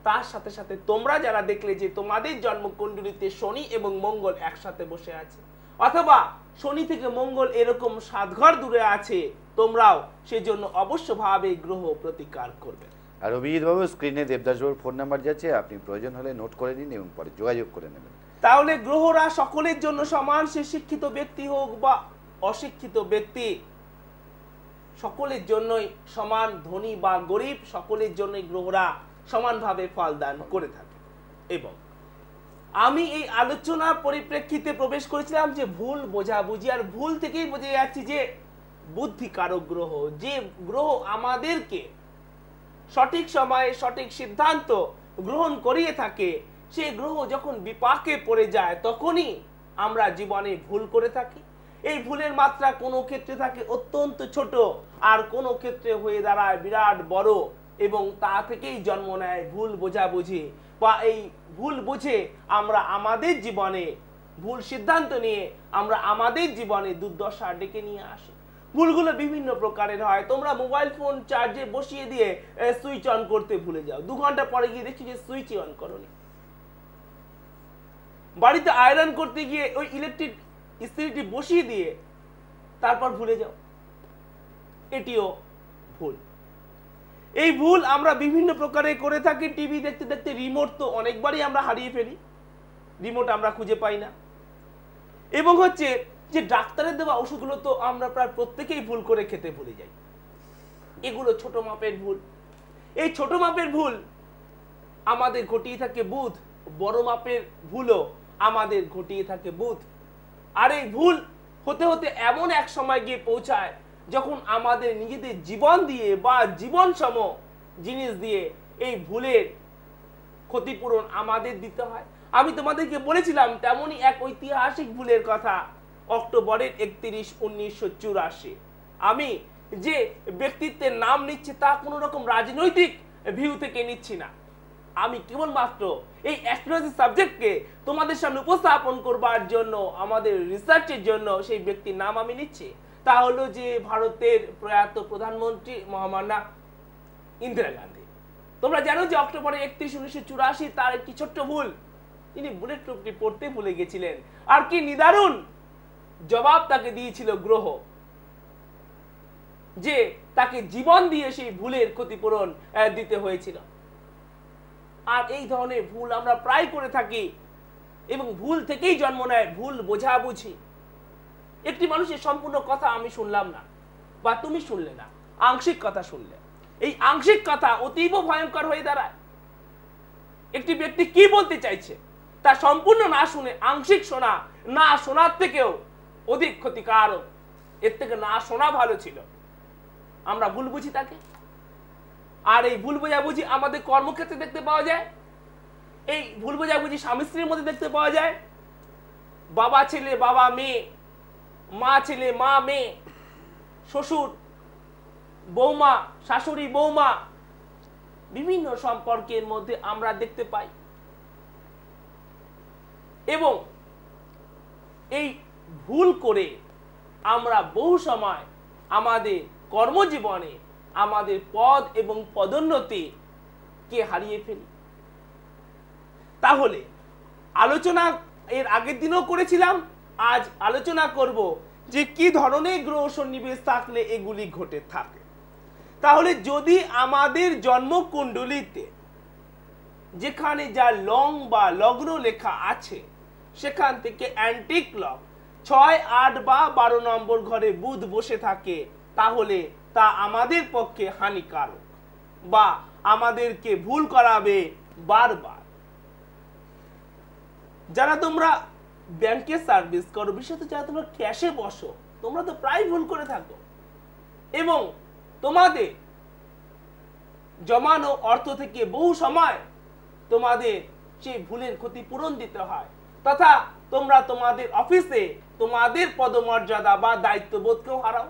তার সাথে সাথে তোমরা যারা দেখলে যে তোমাদের জন্মকুণ্ডলীতে শনি এবং মঙ্গল একসাথে বসে আছে, অথবা শনি থেকে মঙ্গল এরকম 7 ঘর দূরে আছে, তোমরাও সেজন্য অবশ্যভাবে গ্রহ প্রতিকার করবে। আর অভিজিৎবাবু, স্ক্রিনে দেবদাসবাবুর ফোন নাম্বার যাচ্ছে, আপনি প্রয়োজন হলে নোট করে নিন এবং পরে যোগাযোগ করে নেবেন। তাহলে গ্রহরা সকলের জন্য সমান, সে শিক্ষিত ব্যক্তি হোক বা অশিক্ষিত ব্যক্তি, সকলের জন্যই সমান, ধনী বা গরিব সকলের জন্যই গ্রহরা সমানভাবে ফল দান করে থাকে। এবং আমি এই আলোচনার পরিপ্রেক্ষিতে প্রবেশ করেছিলাম যে ভুল বোঝাবুঝি, আর ভুল থেকেই বোঝা যাচ্ছে যে বুদ্ধিকারক গ্রহ, যে গ্রহ আমাদেরকে সঠিক সময়ে সঠিক সিদ্ধান্ত গ্রহণ করিয়ে থাকে, সেই গ্রহ যখন বিপাকে পড়ে যায় তখনই আমরা জীবনে ভুল করে থাকি। এই ভুলের মাত্রা কোনো ক্ষেত্রে থাকে অত্যন্ত ছোট, আর কোনো ক্ষেত্রে হয়ে দাঁড়ায় বিরাট বড়, এবং তা থেকেই জন্ম নেয় ভুল বোঝাবুঝি, বা এই ভুল বুঝে আমরা আমাদের জীবনে ভুল সিদ্ধান্ত নিয়ে আমরা আমাদের জীবনে দুর্দশা ডেকে নিয়ে আসি। ভুলগুলো বিভিন্ন প্রকারের হয়। তোমরা মোবাইল ফোন চার্জে বসিয়ে দিয়ে সুইচ অন করতে ভুলে যাও, 2 ঘন্টা পরে গিয়ে দেখছি যে সুইচই অন করোনি। বাড়িতে আয়রন করতে গিয়ে ওই ইলেকট্রিক ইস্ত্রিটি বসিয়ে দিয়ে তারপর ভুলে যাও, এটিও ভুল। এই ভুল আমরা বিভিন্ন প্রকারে করে থাকি। টিভি দেখতে দেখতে রিমোট তো অনেকবারই আমরা হারিয়ে ফেলি, রিমোট আমরা খুঁজে পাই না। এবং হচ্ছে যে ডাক্তারের দেওয়া ওষুধগুলো তো আমরা প্রায় প্রত্যেকেই ভুল করে খেতে ভুলে যাই। এগুলো ছোট মাপের ভুল। এই ছোট মাপের ভুল আমাদের ঘটিয়ে থাকে বুধ, বড় মাপের ভুলও আমাদের ঘটিয়ে থাকে বুধ। আর এই ভুল হতে হতে এমন এক সময় গিয়ে পৌঁছায় যখন আমাদের নিজেদের জীবন দিয়ে বা জীবন সম জিনিস দিয়ে এই ভুলের ক্ষতিপূরণ আমাদের দিতে হয়। আমি তোমাদেরকে বলেছিলাম তেমনই এক ঐতিহাসিক ভুলের কথা, অক্টোবরের 31, 1984। আমি যে ব্যক্তিত্বের নাম নিচ্ছি তা কোনো রকম রাজনৈতিক ভিউ থেকে নিচ্ছি না, আমি কেবলমাত্র এই অ্যাস্ট্রোলজি সাবজেক্টকে তোমাদের সামনে উপস্থাপন করবার জন্য, আমাদের রিসার্চের জন্য সেই ব্যক্তির নাম আমি নিচ্ছি। তা হলো যে ভারতের প্রয়াত প্রধানমন্ত্রী মহামান্য ইন্দিরা গান্ধী। তোমরা জানো যে অক্টোবর 31, 1984 তার একটি ছোট্ট ভুল, তিনি বুলেট প্রুফটি পড়তে ভুলে গেছিলেন। আর কি নিদারুণ জবাব তাকে দিয়েছিল গ্রহ, যে তাকে জীবন দিয়ে সেই ভুলের ক্ষতিপূরণ দিতে হয়েছিল। আর এই ধরনের ভুল আমরা প্রায় করে থাকি, এবং ভুল থেকেই জন্ম নেয় ভুল বোঝাবুঝি। একটি মানুষের সম্পূর্ণ কথা আমি শুনলাম না, বা তুমি শুনলে না, আংশিক কথা শুনলে, এই আংশিক কথা অতীব ভয়ঙ্কর হয়ে দাঁড়ায়। একটি ব্যক্তি কি বলতে চাইছে তা সম্পূর্ণ না শুনে আংশিক শোনা, না শোনার থেকেও অধিক ক্ষতিকারক। এর থেকে না শোনা ভালো ছিল। আমরা ভুল বুঝি তাকে, আর এই ভুল বোঝাবুঝি আমাদের কর্মক্ষেত্রে দেখতে পাওয়া যায়, এই ভুল বোঝাবুঝি স্বামী স্ত্রীর মধ্যে দেখতে পাওয়া যায়, বাবা ছেলে বাবা মেয়ে, মা ছেলে মা মেয়ে, শ্বশুর বৌমা শাশুড়ি বৌমা, বিভিন্ন সম্পর্কের মধ্যে আমরা দেখতে পাই। এবং এই ভুল করে আমরা বহু সময় আমাদের কর্মজীবনে আমাদের পদ এবং পদোন্নতি কে হারিয়ে ফেলি। তাহলে আলোচনা এর আগের দিনও করেছিলাম, আজ আলোচনা করব যে কি ধরনের গ্রহ সন্নিবেশ থাকলে এগুলি ঘটে থাকে। তাহলে যদি আমাদের জন্মকুণ্ডলিতে যেখানে যা লং বা লগ্ন লেখা আছে সেখান থেকে অ্যান্টি ক্লক 6, 8 বা 12 নম্বর ঘরে বুধ বসে থাকে, তাহলে তা আমাদের পক্ষে হানিকারক বা আমাদেরকে ভুল করাবে বারবার। যারা তোমরা ব্যাংকে সার্ভিস করো, বিশেষত যারা তোমরা ক্যাশে বসো, তোমরা তো প্রায় ভুল করে থাকো এবং তোমাদের জমানো অর্থ থেকে বহু সময় তোমাদের সেই ভুলের ক্ষতিপূরণ দিতে হয়, তথা তোমরা তোমাদের অফিসে তোমাদের পদমর্যাদা বা দায়িত্ববোধকেও হারাও।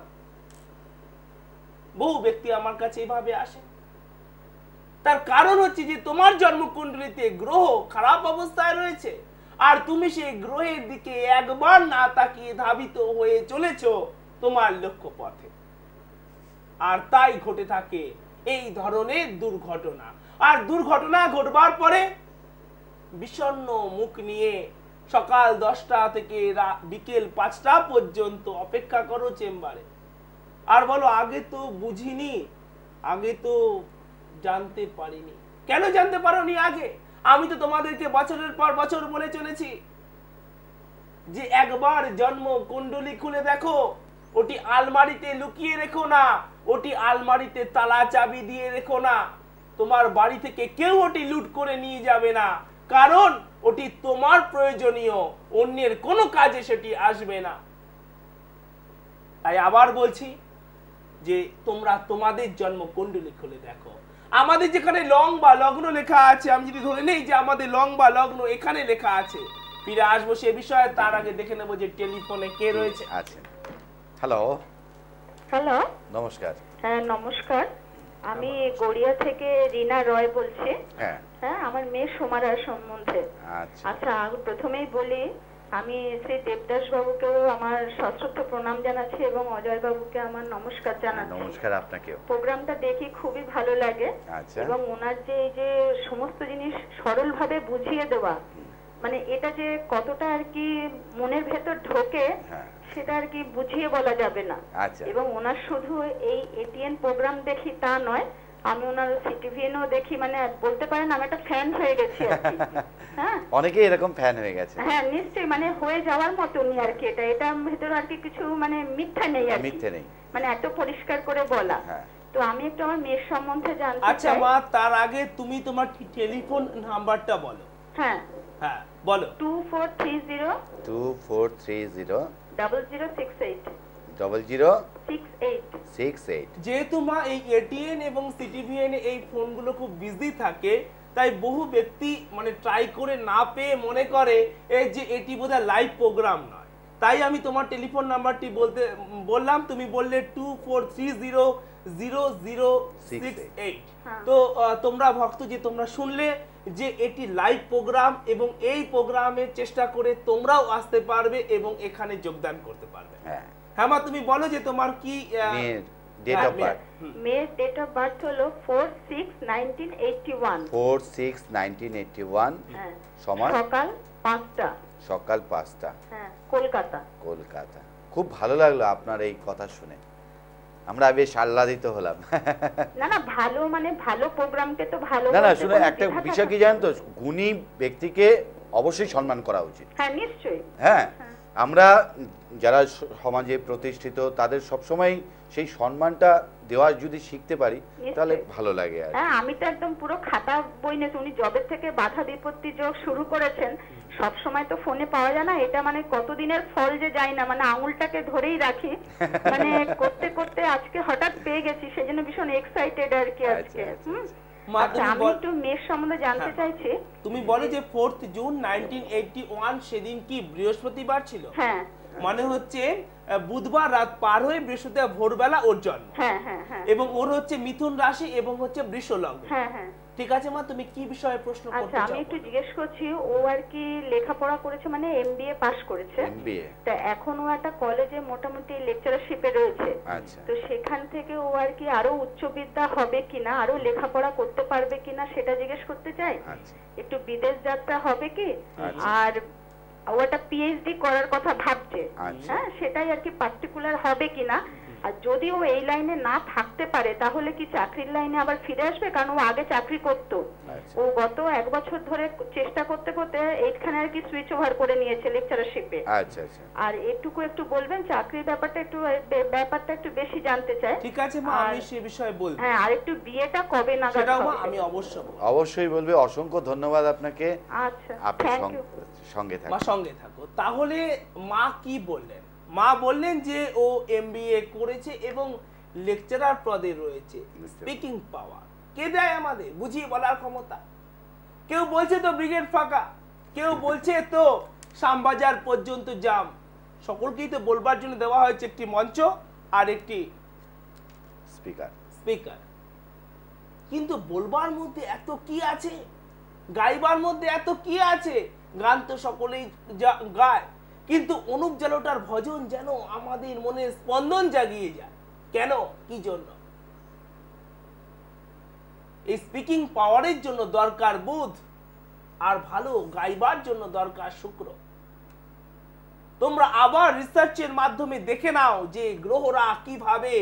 বহু ব্যক্তি আমার কাছে এইভাবে আসে, তার কারণ হচ্ছে যে তোমার জন্মকুণ্ডলিতে গ্রহ খারাপ অবস্থায় রয়েছে আর তুমি সেই গ্রহের দিকে একবার না তাকিয়ে ধাবিত হয়ে চলেছ তোমার লক্ষ্য পথে, আর তাই ঘটে থাকে এই ধরনের দুর্ঘটনা। আর দুর্ঘটনা ঘটবার পরে বিষণ্ণ মুখ নিয়ে সকাল 10টা থেকে বিকেল 5টা পর্যন্ত অপেক্ষা করো চেম্বারে, আর বলো আগে তো বুঝিনি, আগে তো জানতে পারিনি। কেন জানতে পারোনি আগে? আমি তো তোমাদেরকে বছরের পর বছর বলে চলেছি যে একবার জন্ম কুণ্ডলী খুলে দেখো, ওটি আলমারিতে লুকিয়ে রেখো না, ওটি আলমারিতে তালা চাবি দিয়ে রেখো না, তোমার বাড়ি থেকে কেউ ওটি লুট করে নিয়ে যাবে না, কারণ ওটি তোমার প্রয়োজনীয়, অন্যের কোনো কাজে সেটি আসবে না। তাই আবার বলছি যে তোমরা তোমাদের জন্ম কুণ্ডলী খুলে দেখো। আমাদের যেখানে লং বা লগ্ন লেখা আছে, আমি যদি ধরে নেই যে আমাদের লং বা লগ্ন এখানে লেখা আছে, ফিরে আসবো সে বিষয়ে, তার আগে দেখে নেবো যে টেলিফোনে কে রয়েছে। আছেন। হ্যালো, হ্যালো, নমস্কার। হ্যাঁ নমস্কার, আমি গড়িয়া থেকে রিনা রয় বলছি। হ্যাঁ হ্যাঁ, আমার মেয়ে সোমারার সম্বন্ধে। আচ্ছা আচ্ছা, প্রথমেই বলি আমি শ্রী দেবদাস বাবুকেও আমার সশ্রদ্ধ প্রণাম জানাচ্ছি এবং অজয় বাবুকে আমার নমস্কার জানাচ্ছি। নমস্কার আপনাকেও। প্রোগ্রামটা দেখি খুবই ভালো লাগে আচ্ছা। এবং ওনার যে এই যে সমস্ত জিনিস সরলভাবে বুঝিয়ে দেওয়া, মানে এটা যে কতটা আর কি মনের ভেতর ঢোকে সেটা আর কি বুঝিয়ে বলা যাবে না। আচ্ছা। এবং ওনার শুধু এই এটিএন প্রোগ্রাম দেখি তা নয়, আমি ওনার সিটিভিএনও দেখি, মানে বলতে পারেন আমি একটা ফ্যান হয়ে গেছি আর কি। হ্যাঁ, অনেকেই এরকম ফ্যান হয়ে গেছে। হ্যাঁ নিশ্চয়ই, মানে হয়ে যাওয়ার মতনই আর কি। এটা ভেতর আর কি কিছু মানে মিথ্যা নেই আর কি, মিথ্যে নেই, মানে এত পরিষ্কার করে বলা। তো আমি একটু আমার মেয়ের সম্বন্ধে জানতে চাই। আচ্ছা মা, তার আগে তুমি তোমার টেলিফোন নাম্বারটা বলো। হ্যাঁ হ্যাঁ বলো। 2430 2430 0068 0068। যেহেতু মা এই এটিএন এবং সিটিভিএন এই ফোনগুলো খুব বিজি থাকে, তাই বহু ব্যক্তি মানে ট্রাই করে না পেয়ে মনে করে এই যে এটি বোধহয় লাইভ প্রোগ্রাম নয়, তাই আমি তোমার টেলিফোন নাম্বারটি বললাম, তুমি বললে 2430 0068। তো তোমরা ভক্ত যে তোমরা শুনলে যে এটি লাইভ প্রোগ্রাম এবং এই প্রোগ্রামের চেষ্টা করে তোমরাও আসতে পারবে এবং এখানে যোগদান করতে পারবে। হ্যাঁ মা, তুমি বলো যে তোমার কি ডেট অফ বার্থ? মেয়ের ডেট অফ বার্থ হলো 4/6/1981। 4/6/1981। হ্যাঁ, সময় সকাল 5টা। সকাল 5টা। হ্যাঁ, কলকাতা। কলকাতা। খুব ভালো লাগলো আপনার এই কথা শুনে, আমরা বেশ আহ্লাদিত হলাম। না না, ভালো মানে ভালো প্রোগ্রামকে তো ভালো। না না, শুনে একটা বিষয় কি জানেন তো, গুণী ব্যক্তিকে অবশ্যই সম্মান করা উচিত। হ্যাঁ নিশ্চয়ই। হ্যাঁ, আমরা যারা সমাজে প্রতিষ্ঠিত তাদের সবসময় সেই সম্মানটা দেওয়া যদি শিখতে পারি তাহলে ভালো লাগে আর হ্যাঁ, আমি তো একদম পুরো খাতা বই নিয়েছি। উনি জবের থেকে বাধা বিপত্তি যোগ শুরু করেছেন, সব সময় তো ফোনে পাওয়া যায় না, এটা মানে কতদিনের ফল যে যায় না, মানে আঙুলটাকে ধরেই রাখি, মানে করতে করতে আজকে হঠাৎ পেয়ে গেছি, সেজন্য ভীষণ এক্সাইটেড আর কি আজকে। আচ্ছা, আমি একটু মেয়ের সম্বন্ধে জানতে চাইছি। তুমি বলে যে 4 জুন 1981 সেদিন কি বৃহস্পতিবার ছিল? হ্যাঁ, মানে হচ্ছে বুধবার রাত পার হয়ে বৃহস্পতিবার ভোরবেলা ওর জন্ম। হ্যাঁ হ্যাঁ হ্যাঁ। এবং ওর হচ্ছে মিথুন রাশি এবং হচ্ছে বৃষ লগ্ন। হ্যাঁ হ্যাঁ। ঠিক আছে মা, তুমি কি বিষয়ে প্রশ্ন করতে আচ্ছা, চাও? আমি একটু জিজ্ঞেস করছি, ও আর কি লেখাপড়া করেছে, মানে এমবিএ পাস করেছে, তা এখন ও একটা কলেজে মোটামুটি লেকচারারশিপে রয়েছে। আচ্ছা, তো সেখান থেকে ও আর কি আরো উচ্চ বিদ্যা হবে কিনা, আরো লেখাপড়া করতে পারবে কিনা সেটা জিজ্ঞেস করতে চাই। একটু বিদেশ যাত্রা হবে কি, আর ও একটা পিএইচডি করার কথা ভাবছে, হ্যাঁ সেটাই আর কি পার্টিকুলার হবে কিনা। আর যদি ও এই লাইনে না থাকতে পারে তাহলে কি চাকরির লাইনে আবার ফিরে আসবে? কারণ ও আগে চাকরি করতো, ও গত 1 বছর ধরে চেষ্টা করতে করতে এইখানে আর কি সুইচ ওভার করে নিয়েছে লেকচারারশিপে। আচ্ছা আচ্ছা। আর একটু বলবেন চাকরির ব্যাপারটা একটু বেশি জানতে চাই। ঠিক আছে মা, আমি সেই বিষয়ে বলবো। হ্যাঁ, আর একটু বিয়েটা কবে নাগাদ হবে? সেটাও মা আমি অবশ্যই বলবে। অসংখ্য ধন্যবাদ আপনাকে। আচ্ছা, আপনি থ্যাংক ইউ। সঙ্গে থাকুন। মা সঙ্গে থাকো। তাহলে মা কি বললেন? মা বললেন যে ও এমবিএ করেছে এবং লেকচারার পদে রয়েছে। স্পিকিং পাওয়ার কে দেয় আমাদের? বুঝিয়ে বলার ক্ষমতা। কেউ বলছে তো ব্রিগেড ফাঁকা, কেউ বলছে তো শ্যামবাজার পর্যন্ত জাম। সকলকেই তো বলবার জন্য দেওয়া হয়েছে একটি মঞ্চ আর একটি স্পিকার। কিন্তু বলবার মধ্যে এত কি আছে, গাইবার মধ্যে এত কি আছে? গান তো সকলেই গায়, কিন্তু অনুপ জালোটার ভজন যেন আমাদের মনে স্পন্দন জাগিয়ে যায়। কেন, কি জন্য? এই স্পিকিং পাওয়ারের জন্য দরকার বুধ, আর ভালো গাইবার জন্য দরকার শুক্র। তোমরা আবার রিসার্চের মাধ্যমে দেখে নাও যে গ্রহরা কিভাবে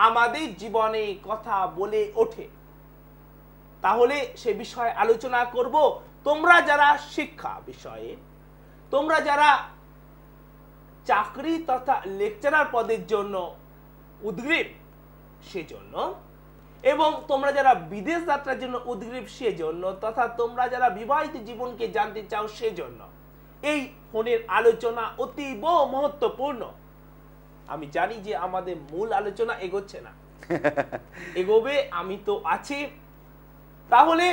আমাদের জীবনে কথা বলে ওঠে। তাহলে সে বিষয়ে আলোচনা করব। তোমরা যারা শিক্ষা বিষয়ে, তোমরা যারা চাকরি তথা লেকচারার পদের জন্য উদ্গ্রীব সেজন্য, এবং তোমরা যারা বিদেশ যাত্রার জন্য উদ্গ্রীব সেজন্য, তথা তোমরা যারা বিবাহিত জীবনকে জানতে চাও সেজন্য এই ফোনের আলোচনা অতীব মহত্বপূর্ণ। আমি জানি যে আমাদের মূল আলোচনা এগোচ্ছে না, এগোবে, আমি তো আছি। তাহলে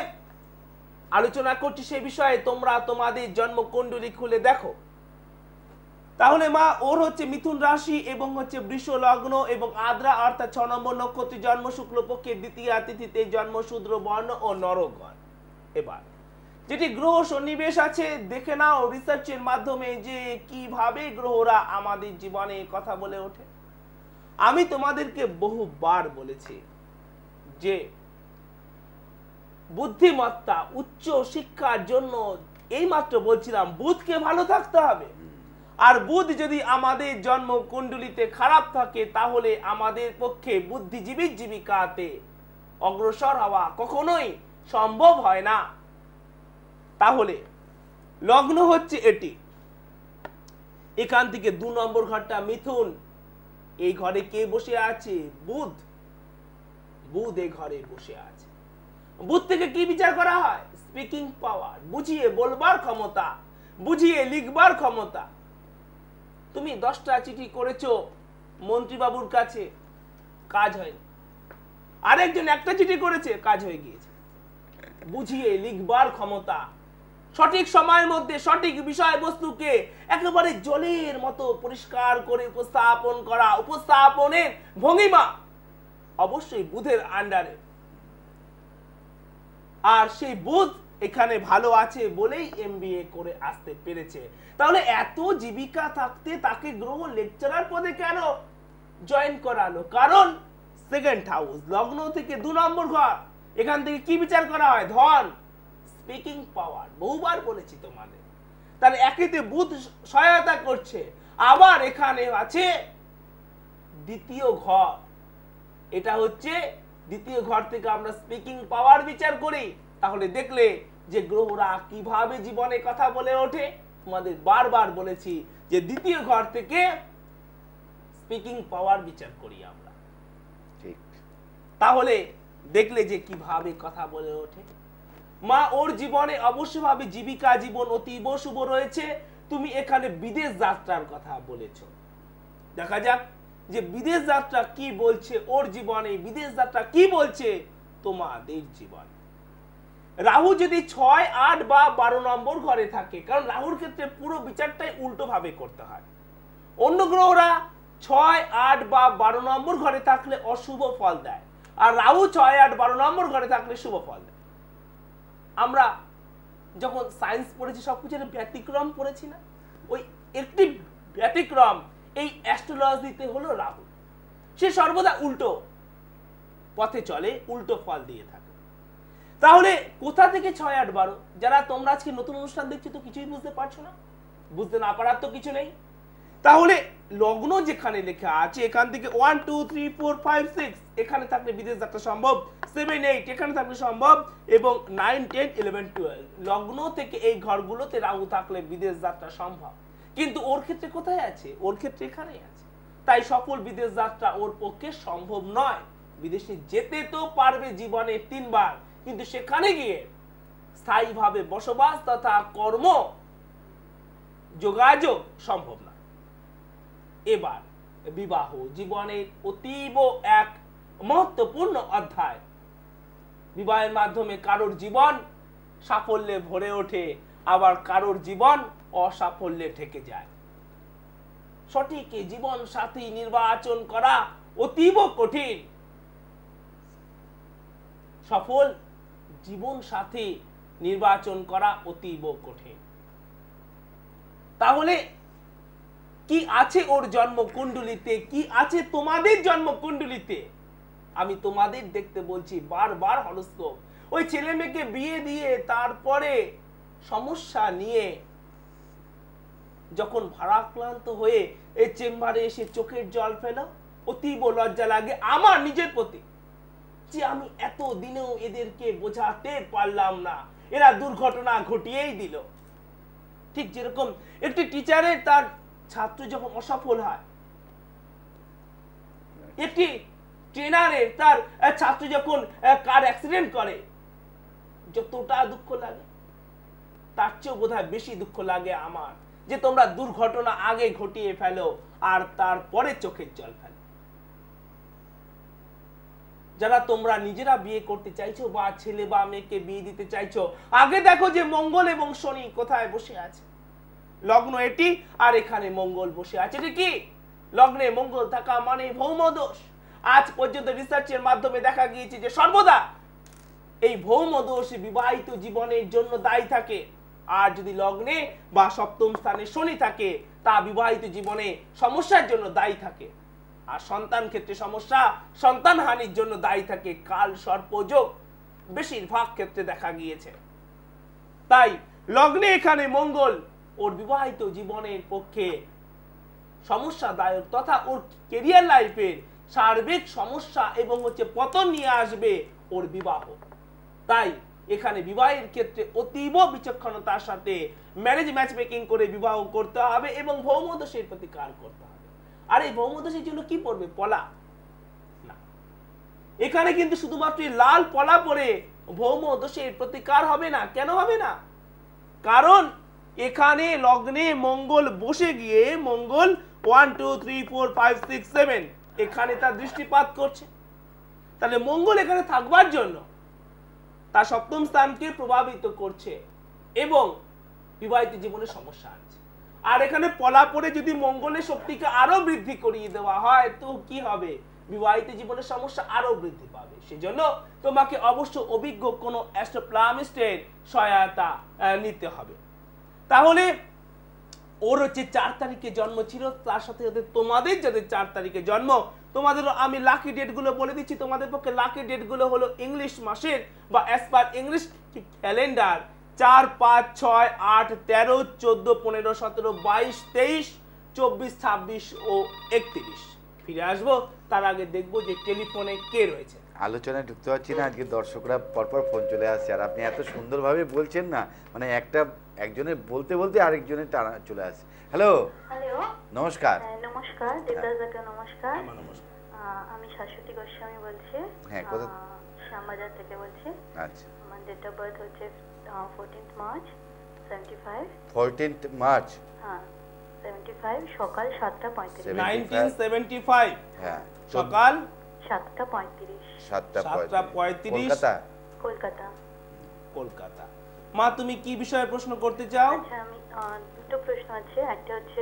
আলোচনা করছি সে বিষয়ে। তোমরা তোমাদের জন্মকুণ্ডলী খুলে দেখো। তাহলে মা, ওর হচ্ছে মিথুন রাশি এবং হচ্ছে বৃষ লগ্ন এবং আদ্রা অর্থাৎ 6 নম্বর নক্ষত্রে জন্ম, শুক্লপক্ষের দ্বিতীয়া তিথিতে জন্ম, শূদ্র বর্ণ ও নরগণ। এবার যেটি গ্রহ সন্নিবেশ আছে দেখে নাও রিসার্চের মাধ্যমে যে কিভাবে গ্রহরা আমাদের জীবনে কথা বলে ওঠে। আমি তোমাদেরকে বহুবার বলেছি যে বুদ্ধিমত্তা, উচ্চ শিক্ষার জন্য এইমাত্র বলছিলাম বুধকে ভালো থাকতে হবে। আর বুধ যদি আমাদের জন্ম কুণ্ডলিতে খারাপ থাকে তাহলে আমাদের পক্ষে বুদ্ধিজীবী জীবিকাতে অগ্রসর হওয়া কখনোই সম্ভব হয় না। তাহলে লগ্ন হচ্ছে এটি, এখান থেকে 2 নম্বর ঘরটা মিথুন। এই ঘরে কে বসে আছে? বুধ। বুধ এই ঘরে বসে আছে। বুধ থেকে কি বিচার করা হয়? স্পিকিং পাওয়ার, বুঝিয়ে বলবার ক্ষমতা, বুঝিয়ে লিখবার ক্ষমতা। তুমি 10টা চিঠি করেছো মন্ত্রী বাবুর কাছে, কাজ হয়নি। আরেকজন একটা চিঠি করেছে, কাজ হয়ে গিয়েছে। বুঝিয়ে লিখবার ক্ষমতা, সঠিক সময়ের মধ্যে সঠিক বিষয়বস্তুকে একেবারে জলের মতো পরিষ্কার করে উপস্থাপন করা, উপস্থাপনের ভঙ্গিমা অবশ্যই বুধের আন্ডারে। আর সেই বুধ এখানে ভালো আছে বলেই এমবিএ করে আসতে পেরেছে। তাহলে এত জীবিকা থাকতে তাকে গ্রহ লেকচারার পদে কেন জয়েন করালো? কারণ সেকেন্ড হাউস, লগ্ন থেকে 2 নম্বর ঘর, এখান থেকে কি বিচার করা হয়? ধন, স্পিকিং পাওয়ার। বহুবার বলেছি তোমাদের। তাহলে একেতে বুধ সহায়তা করছে, আবার এখানে আছে দ্বিতীয় ঘর। এটা হচ্ছে দ্বিতীয় ঘর থেকে আমরা স্পিকিং পাওয়ার বিচার করি। তাহলে দেখলে যে গ্রহরা কিভাবে জীবনে কথা বলে ওঠে। তোমাদের বারবার বলেছি যে দ্বিতীয় ঘর থেকে স্পিকিং পাওয়ার বিচার করি আমরা। ঠিক। তাহলে দেখলে যে কিভাবে কথা বলে ওঠে। মা ওর জীবনে অবশ্যভাবে জীবিকা জীবন অতীব শুভ রয়েছে। তুমি এখানে বিদেশ যাত্রার কথা বলেছ, দেখা যাক যে বিদেশ যাত্রা কি বলছে ওর জীবনে, বিদেশ যাত্রা কি বলছে তোমাদের জীবনে। রাহু যদি 6, 8 বা 12 নম্বর ঘরে থাকে, কারণ রাহুর ক্ষেত্রে পুরো বিচারটাই উল্টো ভাবে করতে হয়। অন্য গ্রহরা 6, 8 বা 12 নম্বর ঘরে থাকলে অশুভ ফল দেয়, আর রাহু 6, 8, 12 নম্বর ঘরে থাকলে শুভ ফল দেয়। আমরা যখন সায়েন্স পড়েছি সবকিছু ব্যতিক্রম পড়েছি না, ওই একটি ব্যতিক্রম এই অ্যাস্ট্রোলজিতে হলো রাহু। সে সর্বদা উল্টো পথে চলে, উল্টো ফল দিয়ে থাকে। তাহলে কোথা থেকে 6, 8, 12? যারা তোমরা আজকে নতুন অনুষ্ঠান দেখছো তো কিছুই বুঝতে পারছো না, বুঝতে না পারার তো কিছু নেই। তাহলে লগ্ন যেখানে লেখা আছে এখান থেকে 1, 2, 3, 4, 5, 6 এখানে থাকলে বিদেশ যাত্রা সম্ভব, 7, 8 এখানে থাকলে সম্ভব, এবং 9, 10, 11, 12 লগ্ন থেকে এই ঘরগুলোতে রাহু থাকলে বিদেশ যাত্রা সম্ভব। কিন্তু ওর ক্ষেত্রে কোথায় আছে? ওর ক্ষেত্রে এখানেই আছে। তাই সফল বিদেশ যাত্রা ওর পক্ষে সম্ভব নয়। বিদেশে যেতে তো পারবে জীবনে 3 বার, কিন্তু সেখানে গিয়ে স্থায়ীভাবে বসবাস তথা কর্ম যোগাযোগ সম্ভব না। এবার বিবাহ জীবনের অতীব এক মহত্বপূর্ণ অধ্যায়। বিবাহের মাধ্যমে কারোর জীবন সাফল্যে ভরে ওঠে, আবার কারোর জীবন অসাফল্যে ঠেকে যায়। সঠিক জীবন সাথী নির্বাচন করা অতীব কঠিন। সফল জীবন সাথী নির্বাচন করা অতীব কঠিন। তাহলে কি আছে ওর জন্ম কুণ্ডলিতে, কি আছে তোমাদের জন্ম কুণ্ডলিতে? আমি তোমাদের দেখতে বলছি বারবার হরোস্কোপ। ওই ছেলে মেয়েকে বিয়ে দিয়ে তারপরে সমস্যা নিয়ে যখন ভারাক্রান্ত হয়ে এই চেম্বারে এসে চোখের জল ফেলো, অতীব লজ্জা লাগে আমার নিজের প্রতি, যে আমি এত দিনেও এদেরকে বোঝাতে পারলাম না, এরা দুর্ঘটনা ঘটিয়েই দিল। ঠিক যেরকম একটি টিচারের তার ছাত্র যখন অসফল হয়, একটি ট্রেনারের তার ছাত্র যখন কার অ্যাক্সিডেন্ট করে, যতটা দুঃখ লাগে তার চেয়েও বোধহয় বেশি দুঃখ লাগে আমার, যে তোমরা দুর্ঘটনা আগে ঘটিয়ে ফেলো আর তারপরে চোখের জল ফেলো। যারা তোমরা নিজেরা বিয়ে করতে চাইছো বা ছেলে বা মেয়েকে বিয়ে দিতে চাইছো, আগে দেখো যে মঙ্গল এবং শনি কোথায় বসে আছে। লগ্ন এটি, আর এখানে মঙ্গল বসে আছে। এটা কি? লগ্নে মঙ্গল থাকা মানে ভৌম দোষ। আজ পর্যন্ত রিসার্চের মাধ্যমে দেখা গিয়েছে যে সর্বদা এই ভৌম দোষ বিবাহিত জীবনের জন্য দায়ী থাকে। আর যদি লগ্নে বা সপ্তম স্থানে শনি থাকে, তা বিবাহিত জীবনে সমস্যার জন্য দায়ী থাকে। আর সন্তান ক্ষেত্রে সমস্যা, সন্তান হানির জন্য দায়ী থাকে কাল সর্পযোগ বেশিরভাগ ক্ষেত্রে দেখা গিয়েছে। তাই লগ্নে এখানে মঙ্গল ওর বিবাহিত জীবনের পক্ষে সমস্যাদায়ক তথা ওর ক্যারিয়ার লাইফের সার্বিক সমস্যা এবং পতন নিয়ে আসবে ওর বিবাহ। তাই এখানে বিবাহের ক্ষেত্রে অতীব বিচক্ষণতার সাথে ম্যারেজ ম্যাচ মেকিং করে বিবাহ করতে হবে এবং ভৌমদোষের প্রতিকার করতে হবে। আর এই ভৌমদোষের জন্য কি পড়বে? পলা না। এখানে কিন্তু শুধুমাত্র লাল পলা পরে ভৌমদোষের প্রতিকার হবে না। কেন হবে না? কারণ এখানে লগ্নে মঙ্গল বসে গিয়ে, মঙ্গল 1, 2, 3, 4, 5, 6, 7 এখানে তার দৃষ্টিপাত করছে। তাহলে মঙ্গল এখানে থাকবার জন্য তার সপ্তম স্থানকে প্রভাবিত করছে এবং বিবাহিত জীবনে সমস্যা আছে। আর এখানে পলা পরে যদি মঙ্গলের শক্তিকে আরো বৃদ্ধি করিয়ে দেওয়া হয়, তো কি হবে? বিবাহিত জীবনের সমস্যা আরো বৃদ্ধি পাবে। সেজন্য তোমাকে অবশ্য অভিজ্ঞ কোনো অ্যাস্ট্রোপ্লামিস্টের সহায়তা নিতে হবে। তাহলে ওর 4 তারিখে জন্ম ছিল, তার সাথে সাথে তোমাদের যাদের 4 তারিখে জন্ম, তোমাদেরও আমি লাকি ডেটগুলো বলে দিচ্ছি। তোমাদের পক্ষে লাকি ডেটগুলো হলো ইংলিশ মাসের বা অ্যাজ পার ইংলিশ ক্যালেন্ডার 4, 5, 6, 8, 13, 14, 15, 17, 22, 23, 24, 26 ও 31। ফিরে আসবো, তার আগে দেখবো যে টেলিফোনে কে রয়েছে। আলোচনায় ঢুকতে পারছি না, আজকে দর্শকরা পরপর ফোন চলে আসছে, আর আপনি এত সুন্দরভাবে বলছেন না, মানে একজনের বলতে বলতে আরেকজনের টানা চলে আসছে। হ্যালো, হ্যালো, নমস্কার। নমস্কার দেবদাস দাকে নমস্কার। নমস্কার। আমি শাশ্বতী গোস্বামী বলছি। হ্যাঁ, কোথা? শ্যামবাজার থেকে বলছি। আচ্ছা, আমার ডেট অফ বার্থ হচ্ছে 14th মার্চ 75। 14th মার্চ, হ্যাঁ 75 সকাল 7:35। 1975 হ্যাঁ, সকাল 7:35 7:35, কলকাতা। কলকাতা। কলকাতা। মা, তুমি কি বিষয়ে প্রশ্ন করতে চাও? আচ্ছা, আমি দুটো প্রশ্ন আছে। একটা হচ্ছে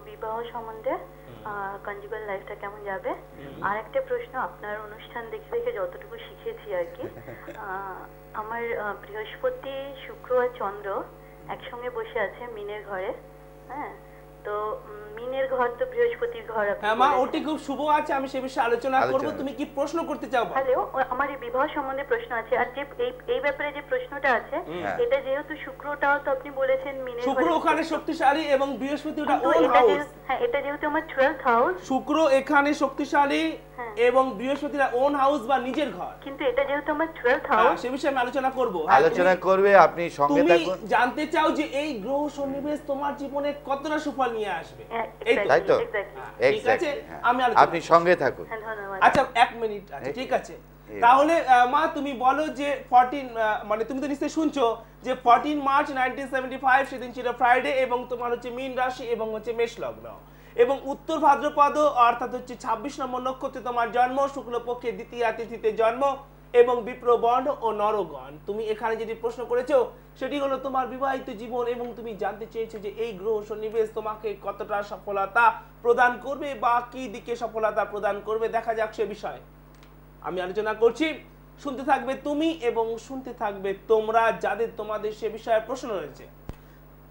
বিবাহ সম্বন্ধে, কনজুগাল লাইফটা কেমন যাবে। আর একটা প্রশ্ন, আপনার অনুষ্ঠান দেখে দেখে যতটুকু শিখেছি আর কি, আমার বৃহস্পতি, শুক্র আর চন্দ্র একসঙ্গে বসে আছে মিনের ঘরে। হ্যাঁ, তো মিনের ঘর তো বৃহস্পতির ঘর। হ্যাঁ মা, ওটি খুব শুভ আছে, আমি সে বিষয়ে আলোচনা করব। তুমি কি প্রশ্ন করতে চাও? হ্যালো, আমার এই বিবাহ সম্বন্ধে প্রশ্ন আছে। আর যে এই ব্যাপারে যে প্রশ্নটা আছে, এটা যেহেতু শুক্রটাও তো আপনি বলেছেন মিনের ঘরে, শুক্র ওখানে শক্তিশালী এবং বৃহস্পতি ওটা ওন হাউস। হ্যাঁ, এটা যেহেতু আমার 12th হাউস, শুক্র এখানে শক্তিশালী এবং বৃহস্পতিরা ওন হাউস বা নিজের ঘর। কিন্তু এটা যেহেতু আমার 12th হাউস, সে বিষয়ে আমি আলোচনা করব। আলোচনা করবে, আপনি সঙ্গে থাকুন। তুমি জানতে চাও যে এই গ্রহ সন্নিবেশ তোমার জীবনে কতটা সুফল নিয়ে আসবে, তাই তো? ঠিক আছে, আমি আপনি সঙ্গে থাকুন। আচ্ছা 1 মিনিট আছে, ঠিক আছে। তাহলে মা তুমি বলো যে 14 মানে তুমি তো নিশ্চয়ই শুনছো যে 14 মার্চ 1975 সেদিন ছিল ফ্রাইডে, এবং তোমার হচ্ছে মীন রাশি এবং হচ্ছে মেষ লগ্ন, এবং উত্তর ভাদ্রপদ অর্থাৎ হচ্ছে 26 নম্বর নক্ষত্রে তোমার জন্ম, শুক্লপক্ষে দ্বিতীয়া তিথিতে জন্ম, এবং বিপ্রবর্ণ ও নরগণ। তুমি এখানে যেটি প্রশ্ন করেছো সেটি হলো তোমার বিবাহিত জীবন, এবং তুমি জানতে চেয়েছো যে এই গ্রহ সন্নিবেশ তোমাকে কতটা সফলতা প্রদান করবে বা কি দিকে সফলতা প্রদান করবে। দেখা যাক সে বিষয়ে আমি আলোচনা করছি, শুনতে থাকবে তুমি এবং শুনতে থাকবে তোমরা যাদের তোমাদের সে বিষয়ে প্রশ্ন রয়েছে।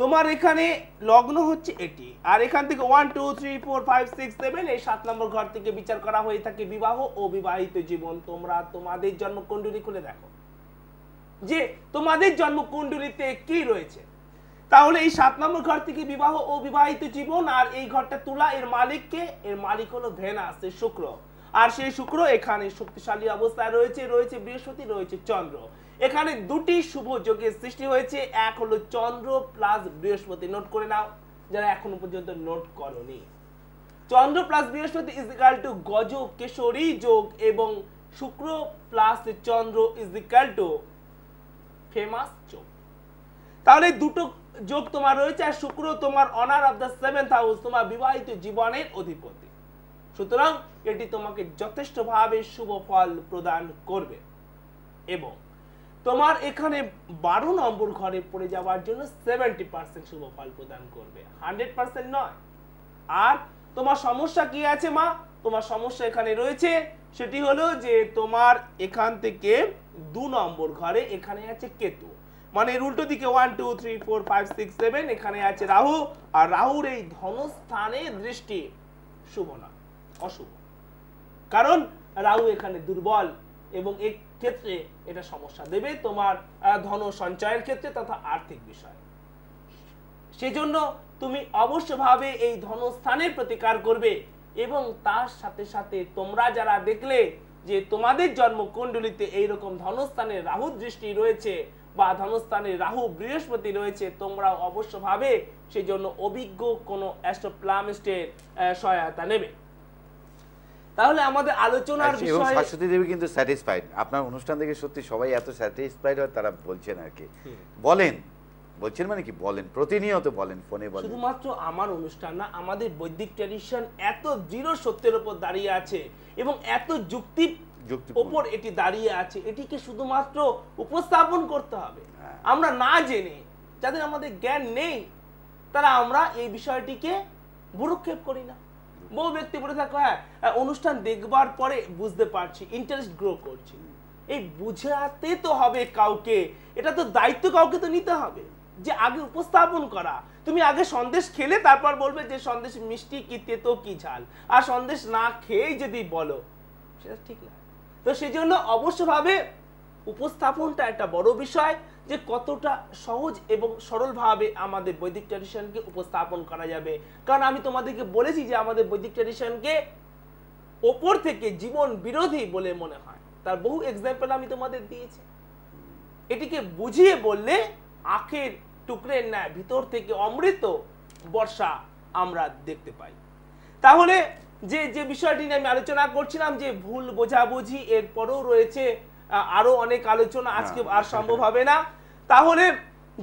তোমার এখানে লগ্ন হচ্ছে এটি, আর এখান থেকে 1 2 3 4 5 6 7 এই 7 নম্বর ঘর থেকে বিচার করা হয়ে থাকে বিবাহ ও বিবাহিত জীবন। তোমরা তোমাদের জন্মকুণ্ডলী খুলে দেখো যে তোমাদের জন্মকুণ্ডলীতে কি রয়েছে। তাহলে এই 7 নম্বর ঘর থেকে বিবাহ ও বিবাহিত জীবন, আর এই ঘরটা তুলা, এর মালিককে? এর মালিক হলো ভেনাস, শুক্র। আর সেই শুক্র এখানে শক্তিশালী অবস্থায় রয়েছে, রয়েছে বৃহস্পতি, রয়েছে চন্দ্র। এখানে দুটি শুভ যোগের সৃষ্টি হয়েছে, এক হলো চন্দ্র প্লাস বৃহস্পতি। নোট করে নাও যারা এখনো পর্যন্ত নোট করনি। চন্দ্র প্লাস বৃহস্পতি ইজ ইকুয়াল টু গজ কেশরী যোগ, এবং শুক্র plus Chandra is equal two famous যোগ। তাহলে দুটো যোগ তোমার রয়েছে, আর শুক্র তোমার honour of the 7th house, তোমার বিবাহিত জীবনের অধিপতি। সুতরাং এটি তোমাকে যথেষ্টভাবে শুভ ফল প্রদান করবে, এবং তোমার এখানে 12 নম্বর ঘরে পড়ে যাওয়ার জন্য 70% শুভ ফল প্রদান করবে, 100% নয়। আর তোমার সমস্যা কি আছে মা? তোমার সমস্যা এখানে রয়েছে, সেটি হলো যে তোমার এখান থেকে 2 নম্বর ঘরে এখানে আছে কেতু, মানে এর উল্টো দিকে 1 2 3 4 5 6 7 এখানে আছে রাহু, আর রাহুর এই ধনস্থানে দৃষ্টি শুভ না, অশুভ। কারণ রাহু এখানে দুর্বল, এবং এই ক্ষেত্রে এটা সমস্যা দেবে তোমার ধন সঞ্চয়ের ক্ষেত্রে তথা আর্থিক বিষয়। সেজন্য তুমি অবশ্যভাবে এই ধনস্থানের প্রতিকার করবে, এবং তার সাথে সাথে তোমরা যারা দেখলে যে তোমাদের জন্মকুণ্ডলিতে এইরকম ধনস্থানে রাহু দৃষ্টি রয়েছে বা ধনস্থানে রাহু বৃহস্পতি রয়েছে, তোমরা অবশ্যভাবে সেই জন্য অভিজ্ঞ কোনো অ্যাস্ট্রোপ্লামিস্টের সহায়তা নেবে। তাহলে আমাদের আলোচনার বিষয়, শাশ্বতী দেবী কিন্তু স্যাটিসফাইড আপনার অনুষ্ঠান থেকে, সত্যি সবাই এত স্যাটিসফাইড হয়, তারা বলছেন আর কি, বলছেন মানে কি বলেন, প্রতিনিয়ত বলেন, ফোনে বলেন। শুধুমাত্র আমার অনুষ্ঠান না, আমাদের বৈদিক ট্র্যাডিশন এত দৃঢ় সত্যের উপর দাঁড়িয়ে আছে এবং এত যুক্তির উপর এটি দাঁড়িয়ে আছে, এটিকে শুধুমাত্র উপস্থাপন করতে হবে। আমরা না জেনে, যাদের আমাদের জ্ঞান নেই, তারা আমরা এই বিষয়টিকে ভ্রুক্ষেপ করি না। বহু ব্যক্তি বলে থাকো হ্যাঁ অনুষ্ঠান দেখবার পরে বুঝতে পারছি, ইন্টারেস্ট গ্রো করছি। এই বুঝাতে তো হবে কাউকে, এটা তো দায়িত্ব কাউকে তো নিতে হবে যে আগে উপস্থাপন করা। তুমি আগে সন্দেশ খেলে তারপর বলবে যে সন্দেশ মিষ্টি কি তেতো কি ঝাল, আর সন্দেশ না খেয়েই যদি বলো, সেটা ঠিক না। তো সেই জন্য অবশ্যভাবে উপস্থাপনটা একটা বড় বিষয়, যে কতটা সহজ এবং সরলভাবে আমাদের বৈদিক ট্র্যাডিশনকে উপস্থাপন করা যাবে। কারণ আমি তোমাদেরকে বলেছি যে আমাদের বৈদিক ট্র্যাডিশনকে ওপর থেকে জীবন বিরোধী বলে মনে হয়, তার বহু এক্সাম্পল আমি তোমাদের দিয়েছি। এটিকে বুঝিয়ে বললে আখের টুকরের ন্যায় ভিতর থেকে অমৃত বর্ষা আমরা দেখতে পাই। তাহলে যে যে বিষয়টি নিয়ে আমি আলোচনা করছিলাম যে ভুল বোঝাবুঝি, এরপরেও রয়েছে আরো অনেক আলোচনা, আজকে আর সম্ভব হবে না। তাহলে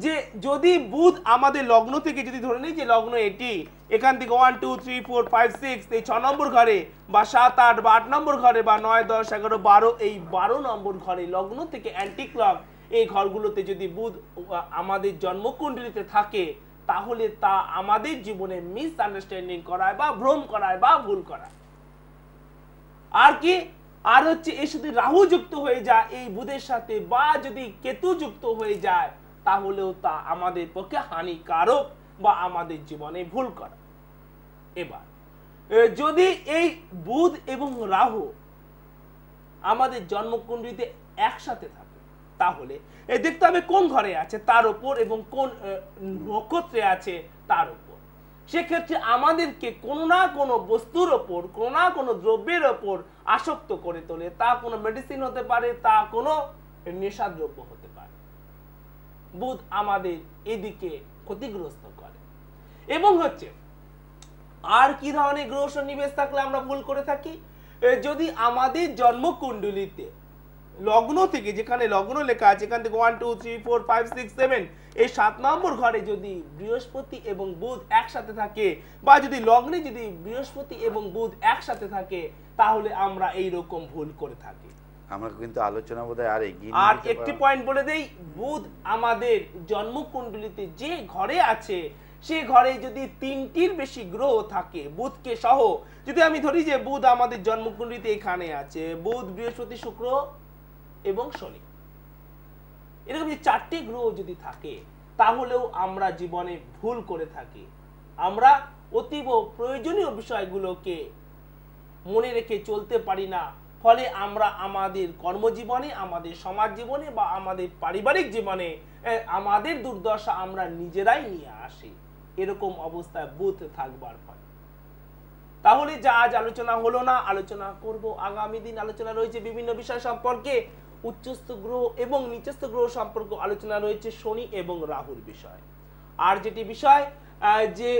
যে যদি বুধ আমাদের লগ্ন থেকে যদি ধরে নিই যে লগ্ন এটি, এখান থেকে 1 2 3 4 5 6 এই 6 নম্বর ঘরে বা 7 8 বা 8 নম্বর ঘরে বা 9 10 11 12 এই 12 নম্বর ঘরে লগ্ন থেকে অ্যান্টি ক্লক এই ঘরগুলোতে যদি বুধ আমাদের জন্মকুণ্ডলিতে থাকে, তাহলে তা আমাদের জীবনে মিস আন্ডারস্ট্যান্ডিং করায় বা ভ্রম করায় বা ভুল করায়। আর কি আর হচ্ছে এই যদি রাহু যুক্ত হয়ে যায় এই বুধের সাথে বা যদি কেতু যুক্ত হয়ে যায়, তাহলেও তা আমাদের পক্ষে হানিকারক বা আমাদের জীবনে ভুল করা। এবার যদি এই বুধ এবং রাহু আমাদের জন্মকুণ্ডলিতে একসাথে থাকে, তাহলে দেখতে হবে কোন ঘরে আছে তার উপর এবং কোন নক্ষত্রে আছে তার উপর। সেক্ষেত্রে আমাদেরকে কোনো না কোনো বস্তুর ওপর, কোনো না কোনো দ্রব্যের ওপর আসক্ত করে তোলে। তা কোনো মেডিসিন হতে পারে, তা কোনো নেশাদ্রব্য হতে পারে। বুধ আমাদের এদিকে ক্ষতিগ্রস্ত করে। এবং হচ্ছে আর কি ধরনের গ্রহ সন্নিবেশ থাকলে আমরা ভুল করে থাকি, যদি আমাদের জন্মকুণ্ডলিতে লগ্ন থেকে, যেখানে লগ্ন লেখা আছে এখান থেকে 1 2 3 4 5 6 7 এই 7 নম্বর ঘরে যদি বৃহস্পতি এবং বুধ একসাথে থাকে, বা যদি লগ্নে যদি বৃহস্পতি এবং বুধ একসাথে থাকে, তাহলে আমরা এই রকম ভুল করে থাকি। আমরা কিন্তু আলোচনা বোধহয় আর এগিয়ে আর একটি পয়েন্ট বলে দেই, বুধ আমাদের জন্মকুণ্ডলিতে যে ঘরে আছে সে ঘরে যদি 3টির বেশি গ্রহ থাকে বুধকে সহ, যদি আমি ধরি যে বুধ আমাদের জন্মকুণ্ডলিতে এখানে আছে, বুধ বৃহস্পতি শুক্র এবং শনি, এরকম যে 4টি গ্রহ যদি থাকে, তাহলেও আমরা জীবনে ভুল করে থাকি। আমরা অতীব প্রয়োজনীয় বিষয়গুলোকে মনে রেখে চলতে পারি না, ফলে আমরা আমাদের কর্মজীবনে, আমাদের সমাজ জীবনে বা আমাদের পারিবারিক জীবনে আমাদের দুর্দশা আমরা নিজেরাই নিয়ে আসি। এরকম অবস্থায় বুধ থাকবার ফলে। তাহলে যা আজ আলোচনা হলো না, আলোচনা করব আগামী দিন। আলোচনা রয়েছে বিভিন্ন বিষয় সম্পর্কে, উচ্চস্থ গ্রহ এবং নিচস্থ গ্রহ সম্পর্কে আলোচনা রয়েছে শনি এবং রাহুর বিষয়। আর যেটি বিষয় যে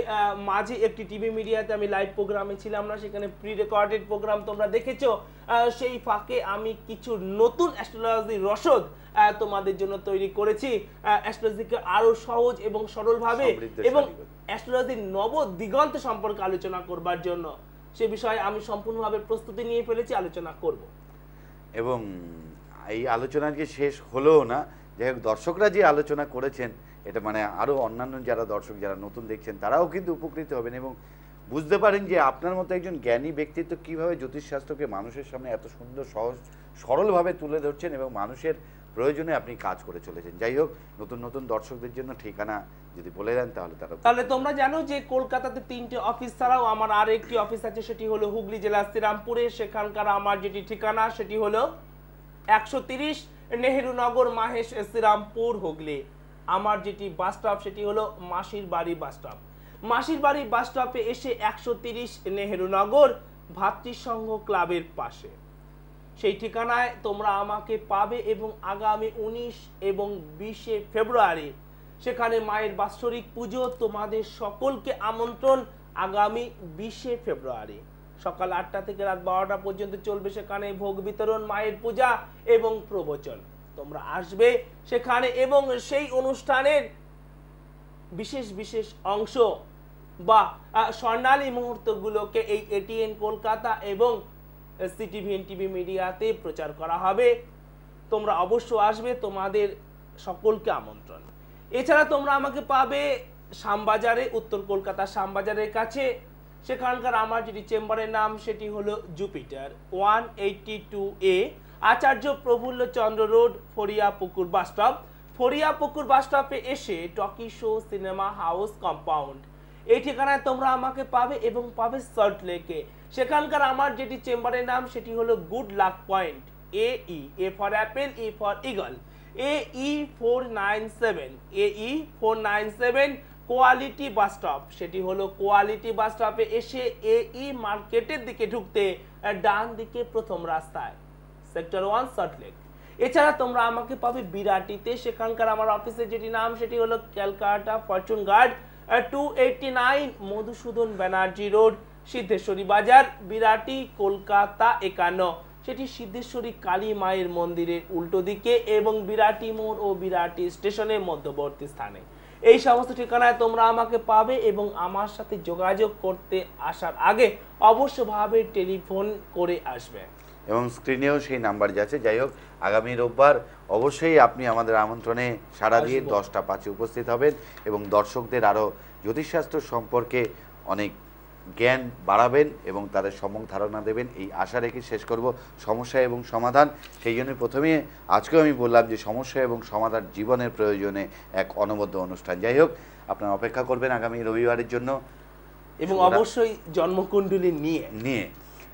মাঝে একটি টিভি মিডিয়াতে আমি লাইভ প্রোগ্রামে ছিলাম না, সেখানে প্রি রেকর্ডেড প্রোগ্রাম তোমরা দেখেছো, সেই ফাঁকে আমি কিছু নতুন অ্যাস্ট্রোলজি রসদ তোমাদের জন্য তৈরি করেছি, অ্যাস্ট্রোলজিকে আরো সহজ এবং সরলভাবে এবং অ্যাস্ট্রোলজির নব দিগন্ত সম্পর্কে আলোচনা করবার জন্য। সে বিষয়ে আমি সম্পূর্ণভাবে প্রস্তুতি নিয়ে ফেলেছি, আলোচনা করব। এবং এই আলোচনা কি শেষ হলো না, যাই হোক দর্শকরা যে আলোচনা করেছেন এটা মানে আরও অন্যান্য যারা দর্শক যারা নতুন দেখছেন তারাও কিন্তু উপকৃত হবেন এবং বুঝতে পারেন যে আপনার মতো একজন জ্ঞানী ব্যক্তিত্ব কীভাবে জ্যোতিষশাস্ত্রকে মানুষের সামনে এত সুন্দর সহজ সরলভাবে তুলে ধরছেন এবং মানুষের প্রয়োজনে আপনি কাজ করে চলেছেন। যাই হোক নতুন নতুন দর্শকদের জন্য ঠিকানা যদি বলে দেন তাহলে তোমরা জানো যে কলকাতাতে 3টে অফিস ছাড়াও আমার আর একটি অফিস আছে, সেটি হলো হুগলি জেলা শ্রীরামপুরে। সেখানকার আমার যেটি ঠিকানা সেটি হলো 130 নেহেরু নগর, মাহেশ, শ্রীরামপুর, হুগলি। আমার যেটি বাস স্টপ সেটি হলো মাসির বাড়ি বাস স্টপ। মাসির বাড়ি বাস স্টপে এসে 130 নেহেরু নগর ভাতৃসংঘ ক্লাবের পাশে সেই ঠিকানায় তোমরা আমাকে পাবে। এবং আগামী 19 এবং 20 ফেব্রুয়ারি সেখানে মায়ের বাৎসরিক পুজো, তোমাদের সকলকে আমন্ত্রণ। আগামী 20 ফেব্রুয়ারি সকাল 8টা থেকে রাত 12টা পর্যন্ত চলবে সেখানে ভোগ বিতরণ, মায়ের পূজা এবং প্রবচন। তোমরা আসবে সেখানে এবং সেই অনুষ্ঠানের বিশেষ বিশেষ অংশ বা স্বর্ণালী মুহূর্তগুলোকে এই এটিএন কলকাতা এবং সিটিভিএন টিভি মিডিয়াতে প্রচার করা হবে। তোমরা অবশ্য আসবে, তোমাদের সকলকে আমন্ত্রণ। এছাড়া তোমরা আমাকে পাবে শ্যামবাজারে, উত্তর কলকাতা শ্যামবাজারের কাছে। সেখানকার আমার যেটি চেম্বারের নাম সেটি হলো জুপিটার, 182A আচার্য Prafulla Chandra road, ফরিয়াপুকুর bus stop. ফরিয়াপুকুর বাস স্টপে এসে talkie show cinema house compound এই ঠিকানায় তোমরা আমাকে পাবে এবং পাবে সল্ট লেকে। সেখানকার আমার যেটি চেম্বারের নাম সেটি হলো good luck point, AE, A for Apple, E for eagle, AE 497 quality bus stop. সেটি হলো কোয়ালিটি বাস স্টপে এসে AE মার্কেটের দিকে ঢুকতে ডান দিকে প্রথম রাস্তায় সেক্টর 1 সল্টলেক। এছাড়া তোমরা আমাকে পাবে বিরাটিতে, সেখানকার আমার অফিসের যেটি নাম সেটি হলো Calcutta Fortune Guard 289 Madhusudan Banerjee road, Siddheswari Bazar, Birati, Kolkata 51। সেটি সিদ্ধেশ্বরী কালী মায়ের মন্দিরের উল্টো দিকে এবং বিরাটি মোড় ও বিরাটি স্টেশনের মধ্যবর্তী স্থানে। এই সমস্ত ঠিকানায় তোমরা আমাকে পাবে এবং আমার সাথে যোগাযোগ করতে আসার আগে অবশ্যভাবে টেলিফোন করে আসবে এবং স্ক্রিনেও সেই নাম্বার যাচ্ছে। যাই হোক, আগামী রোববার অবশ্যই আপনি আমাদের আমন্ত্রণে সাড়া দিয়ে 10টা 5-এ উপস্থিত হবেন এবং দর্শকদের আরও জ্যোতিষশাস্ত্র সম্পর্কে অনেক জ্ঞান বাড়াবেন এবং তাদের সম্যক ধারণা দেবেন, এই আশা রেখে শেষ করব সমস্যা এবং সমাধান। সেই জন্য প্রথমে আজকেও আমি বললাম যে সমস্যা এবং সমাধান জীবনের প্রয়োজনে এক অনবদ্য অনুষ্ঠান। যাই হোক, আপনারা অপেক্ষা করবেন আগামী রবিবারের জন্য এবং অবশ্যই জন্মকুণ্ডলী নিয়ে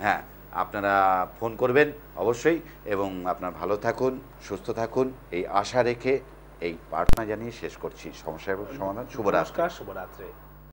হ্যাঁ আপনারা ফোন করবেন অবশ্যই এবং আপনারা ভালো থাকুন, সুস্থ থাকুন, এই আশা রেখে এই প্রার্থনা জানিয়ে শেষ করছি। সমস্যা এবং সমাধান। শুভরাত্রি। নমস্কার, শুভরাত্রি।